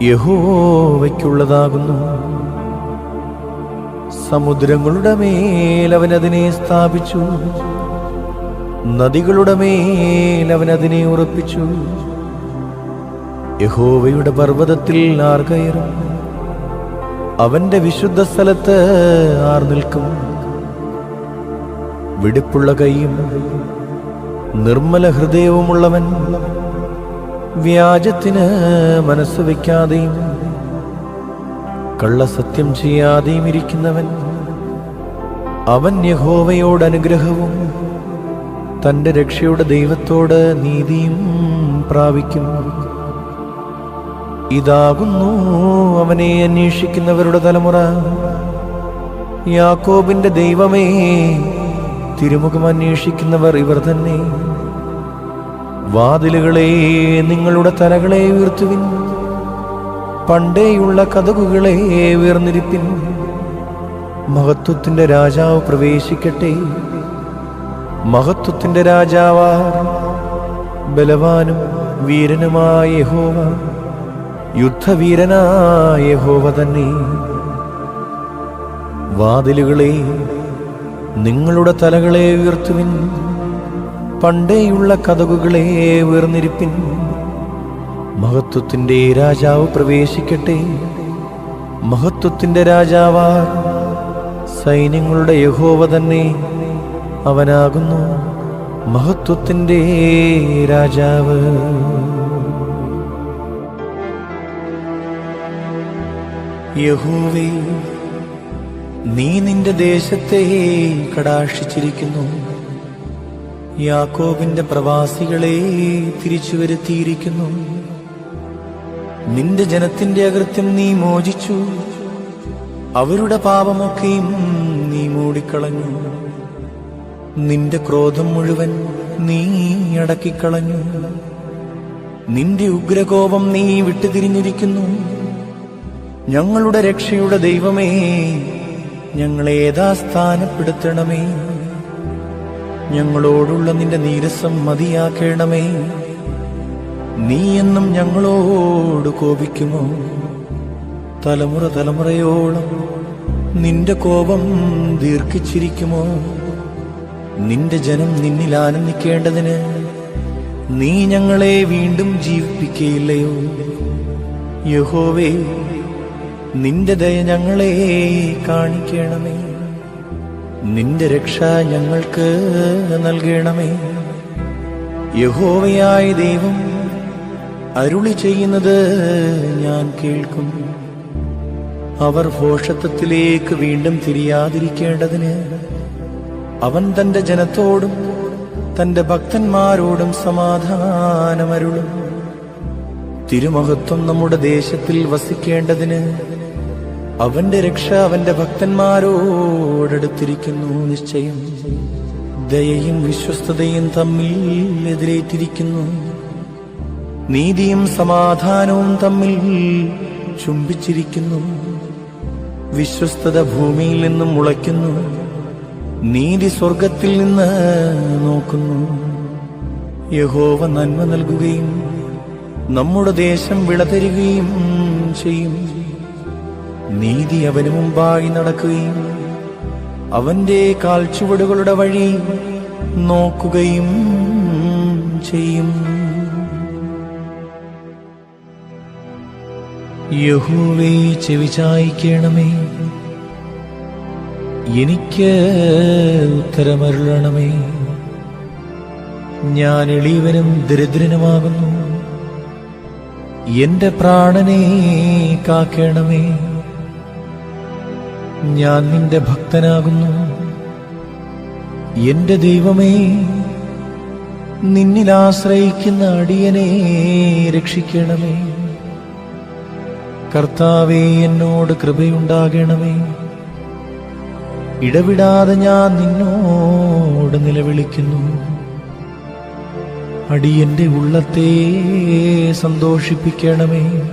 Speaker 5: യഹോവയ്ക്കുള്ളതാകുന്നു. സമുദ്രങ്ങളുടെ മേൽ അവൻ അതിനെ സ്ഥാപിച്ചു. നദികളുടെ മേൽ അവൻ അതിനെ ഉറപ്പിച്ചു. യഹോവയുടെ പർവ്വതത്തിൽ ആർ കയറും? അവന്റെ വിശുദ്ധ സ്ഥലത്ത് ആർ നിൽക്കും? വെടിപ്പുള്ള കൈയും നിർമ്മല ഹൃദയവുമുള്ളവൻ, വ്യാജത്തിന് മനസ്സ് വയ്ക്കാതെയും കള്ളസത്യം ചെയ്യാതെയും ഇരിക്കുന്നവൻ, അവൻ യഹോവയോട് അനുഗ്രഹവും തന്റെ രക്ഷയുടെ ദൈവത്തോട് നീതിയും പ്രാപിക്കും. ഇതാകുന്നു അവനെ അന്വേഷിക്കുന്നവരുടെ തലമുറ. യാക്കോബിന്റെ ദൈവമേ, തിരുമുഖം അന്വേഷിക്കുന്നവർ ഇവർ തന്നെ. വാതിലുകളെ, നിങ്ങളുടെ തലകളെ ഉയർത്തുവിൻ, പണ്ടേയുള്ള കതകുകളെ ഉയർന്നിരിപ്പിൻ. മഹത്വത്തിന്റെ രാജാവ് പ്രവേശിക്കട്ടെ. മഹത്വത്തിന്റെ രാജാവാർ ബലവാനും വീരനുമായ യഹോവ, യുദ്ധവീരനായ യഹോവ തന്നെ. വാതിലുകളെ, നിങ്ങളുടെ തലകളെ ഉയർത്തുവിൻ, പണ്ടേയുള്ള കതകുകളെ ഉയർന്നിരിപ്പിൻ. മഹത്വത്തിന്റെ രാജാവ് പ്രവേശിക്കട്ടെ. മഹത്വത്തിന്റെ രാജാവാർ സൈന്യങ്ങളുടെ യഹോവ തന്നെ അവനാകുന്നു, മഹത്വത്തിന്റെ രാജാവ്. യഹോവേ, നീ നിന്റെ ദേശത്തെ കടാക്ഷിച്ചിരിക്കുന്നു. യാക്കോബിന്റെ പ്രവാസികളെ തിരിച്ചു വരുത്തിയിരിക്കുന്നു. നിന്റെ ജനത്തിന്റെ അകൃത്യം നീ മോചിച്ചു, അവരുടെ പാപമൊക്കെയും നീ മൂടിക്കളഞ്ഞു. നിന്റെ ക്രോധം മുഴുവൻ നീ അടക്കിക്കളഞ്ഞു. നിന്റെ ഉഗ്രകോപം നീ വിട്ടുതിരിഞ്ഞിരിക്കുന്നു. ഞങ്ങളുടെ രക്ഷയുടെ ദൈവമേ, ഞങ്ങളെ യഥാസ്ഥാനപ്പെടുത്തണമേ. ഞങ്ങളോടുള്ള നിന്റെ നീരസം മതിയാക്കണമേ. നീ എന്നും ഞങ്ങളോട് കോപിക്കുമോ? തലമുറ തലമുറയോളം നിന്റെ കോപം ദീർഘിച്ചിരിക്കുമോ? നിന്റെ ജനം നിന്നിൽ ആനന്ദിക്കേണ്ടതിന് നീ ഞങ്ങളെ വീണ്ടും ജീവിപ്പിക്കയില്ലയോ? യഹോവേ, നിന്റെ ദയ ഞങ്ങളെ കാണിക്കണമേ. നിന്റെ രക്ഷ ഞങ്ങൾക്ക് നൽകണമേ. യഹോവയായ ദൈവം അരുളി ചെയ്യുന്നത് ഞാൻ കേൾക്കും. അവർ ഭോഷത്വത്തിലേക്ക് വീണ്ടും തിരിയാതിരിക്കേണ്ടതിന് അവൻ തന്റെ ജനത്തോടും തന്റെ ഭക്തന്മാരോടും സമാധാനമരുളും. തിരുമഹത്വം നമ്മുടെ ദേശത്തിൽ വസിക്കേണ്ടതിന് അവന്റെ രക്ഷ അവന്റെ ഭക്തന്മാരോടടുത്തിരിക്കുന്നു. നിശ്ചയം ദയയും വിശ്വസ്തതയും തമ്മിൽ എതിരേറ്റിരിക്കുന്നു. നീതിയും സമാധാനവും തമ്മിൽ ചുംബിച്ചിരിക്കുന്നു. വിശ്വസ്തത ഭൂമിയിൽ നിന്നും മുളയ്ക്കുന്നു, നീതി സ്വർഗത്തിൽ നിന്ന് നോക്കുന്നു. യഹോവ നന്മ നൽകുകയും നമ്മുടെ ദേശം വിളതരുകയും ചെയ്യും. നീതി അവന് മുമ്പായി നടക്കുകയും അവന്റെ കാൽച്ചുവടുകളുടെ വഴി നോക്കുകയും ചെയ്യും. യഹോവേ, ചെവിചായിക്കണമേ, എനിക്ക് ഉത്തരമരുളണമേ. ഞാൻ എളിയവനും ദരിദ്രനുമാകുന്നു. എന്റെ പ്രാണനെ കാക്കണമേ. ഞാൻ നിന്റെ ഭക്തനാകുന്നു. എന്റെ ദൈവമേ, നിന്നിൽ ആശ്രയിക്കുന്ന അടിയനെ രക്ഷിക്കണമേ. കർത്താവേ, എന്നോട് കൃപയുണ്ടാകണമേ. ഇടവിടാതെ ഞാൻ നിന്നോട് നിലവിളിക്കുന്നു. അടിയന്റെ ഉള്ളത്തെ സന്തോഷിപ്പിക്കണമേ.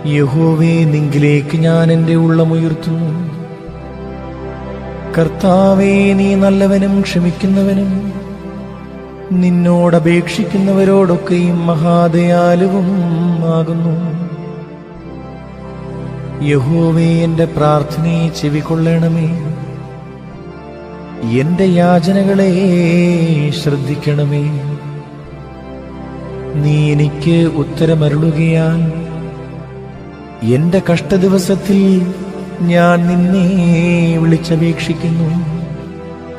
Speaker 5: യഹോവേ, നിങ്കിലേക്ക് ഞാൻ എന്റെ ഉള്ളമുയർത്തുന്നു. കർത്താവേ, നീ നല്ലവനും ക്ഷമിക്കുന്നവനും നിന്നോടപേക്ഷിക്കുന്നവരോടൊക്കെയും മഹാദയാലുവും ആകുന്നു. യഹോവേ, എന്റെ പ്രാർത്ഥനയെ ചെവികൊള്ളണമേ. എന്റെ യാചനകളെ ശ്രദ്ധിക്കണമേ. നീ എനിക്ക് ഉത്തരമരുളുകയാൽ എന്റെ കഷ്ടദിവസത്തിൽ ഞാൻ നിന്നെ വിളിച്ചപേക്ഷിക്കുന്നു.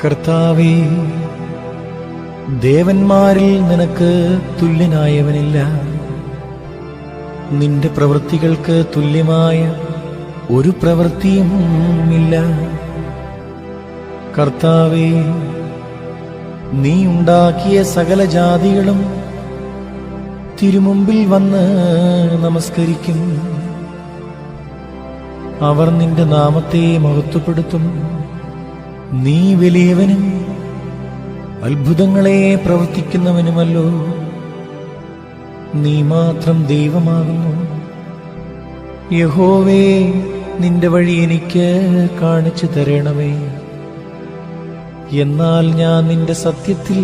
Speaker 5: കർത്താവേ, ദേവന്മാരിൽ നിനക്ക് തുല്യനായവനില്ല. നിന്റെ പ്രവൃത്തികൾക്ക് തുല്യമായ ഒരു പ്രവൃത്തിയും ഇല്ല. കർത്താവേ, നീ ഉണ്ടാക്കിയ സകല ജാതികളും തിരുമുമ്പിൽ വന്ന് നമസ്കരിക്കും. അവർ നിന്റെ നാമത്തെ മഹത്വപ്പെടുത്തും. നീ വലിയവനും അത്ഭുതങ്ങളെ പ്രവർത്തിക്കുന്നവനുമല്ലോ. നീ മാത്രം ദൈവമാകുന്നു. യഹോവേ, നിന്റെ വഴി എനിക്ക് കാണിച്ചു തരണമേ. എന്നാൽ ഞാൻ നിന്റെ സത്യത്തിൽ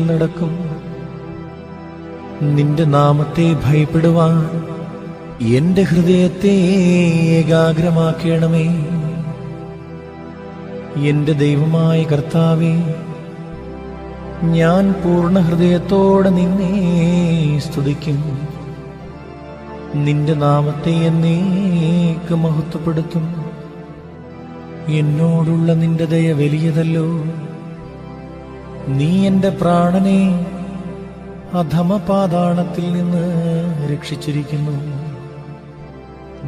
Speaker 5: നടക്കും. നിന്റെ നാമത്തെ ഭയപ്പെടുവാൻ എന്റെ ഹൃദയത്തെ ഏകാഗ്രമാക്കണമേ. എന്റെ ദൈവമായ കർത്താവേ, ഞാൻ പൂർണ്ണ ഹൃദയത്തോടെ നിന്നെ സ്തുതിക്കും. നിന്റെ നാമത്തെ എന്നേക്ക് മഹത്വപ്പെടുത്തും. എന്നോടുള്ള നിന്റെ ദയ വലിയതല്ലോ. നീ എന്റെ പ്രാണനെ അധമപാതാളത്തിൽ നിന്ന് രക്ഷിച്ചിരിക്കുന്നു.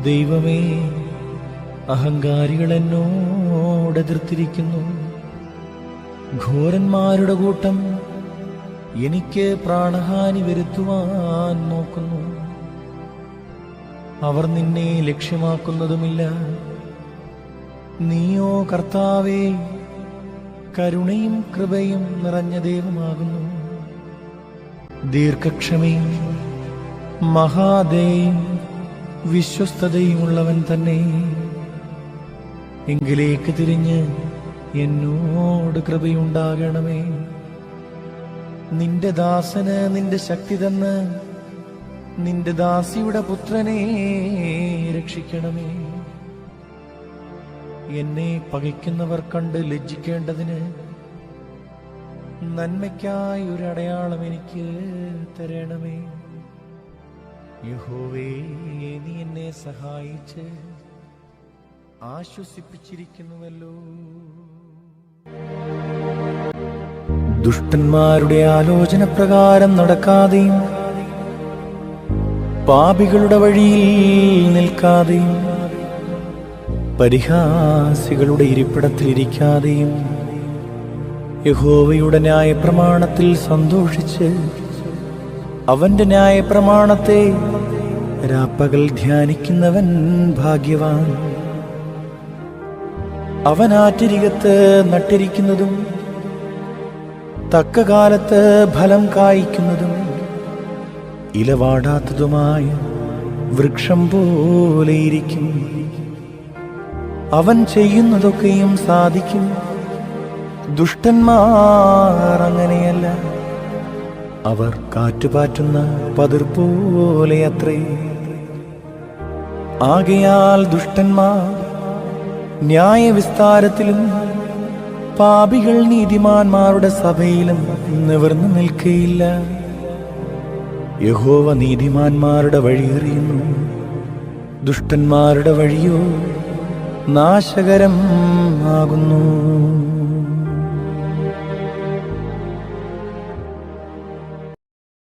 Speaker 5: ദൈവമേ, അഹങ്കാരികൾ എന്നോട് എതിർത്തിരിക്കുന്നു. ഘോരന്മാരുടെ കൂട്ടം എനിക്ക് പ്രാണഹാനി വരുത്തുവാൻ നോക്കുന്നു. അവർ നിന്നെ ലക്ഷ്യമാക്കുന്നതുമില്ല. നീയോ കർത്താവേ, കരുണയും കൃപയും നിറഞ്ഞ ദൈവമാകുന്നു. ദീർഘക്ഷമയും മഹാദയും വിശ്വസ്തതയുമുള്ളവൻ തന്നെ. എങ്കിലേക്ക് തിരിഞ്ഞ് എന്നോട് കൃപയുണ്ടാകണമേ. നിന്റെ ദാസന് നിന്റെ ശക്തി തന്ന് നിന്റെ ദാസിയുടെ പുത്രനെ രക്ഷിക്കണമേ. എന്നെ പകയ്ക്കുന്നവർ കണ്ട് ലജ്ജിക്കേണ്ടതിന് നന്മയ്ക്കായി ഒരു അടയാളം എനിക്ക് തരണമേ. യഹോവേ, നീ എന്നെ സഹായിച്ച് ആശ്വസിപ്പിച്ചിരിക്കുന്നുവല്ലോ. ദുഷ്ടന്മാരുടെ ആലോചന പ്രകാരം നടക്കാതെയും പാപികളുടെ വഴിയിൽ നിൽക്കാതെയും പരിഹാസികളുടെ ഇരിപ്പിടത്തിലിരിക്കാതെയും യഹോവയുടെ ന്യായപ്രമാണത്തിൽ സന്തോഷിച്ച് അവന്റെ ന്യായപ്രമാണത്തെ രാപ്പകൽ ധ്യാനിക്കുന്നവൻ ഭാഗ്യവാൻ. അവൻ ആറ്റരികത്ത് നട്ടിരിക്കുന്നതും തക്ക കാലത്ത് ഫലം കായ്ക്കുന്നതും ഇലവാടാത്തതുമായ വൃക്ഷം പോലെയിരിക്കും. അവൻ ചെയ്യുന്നതൊക്കെയും സാധിക്കും. ദുഷ്ടന്മാർ അങ്ങനെയല്ല. അവർ കാറ്റുപാറ്റുന്ന പതിർ പോലെ അത്രേ. ആകയാൽ ദുഷ്ടന്മാർ ന്യായവിസ്താരത്തിലും പാപികൾ നീതിമാന്മാരുടെ സഭയിലും നിവർന്നു നിൽക്കയില്ല. യഹോവ നീതിമാന്മാരുടെ വഴി എറിയുന്നു, ദുഷ്ടന്മാരുടെ വഴിയോ നാശകരം ആകുന്നു.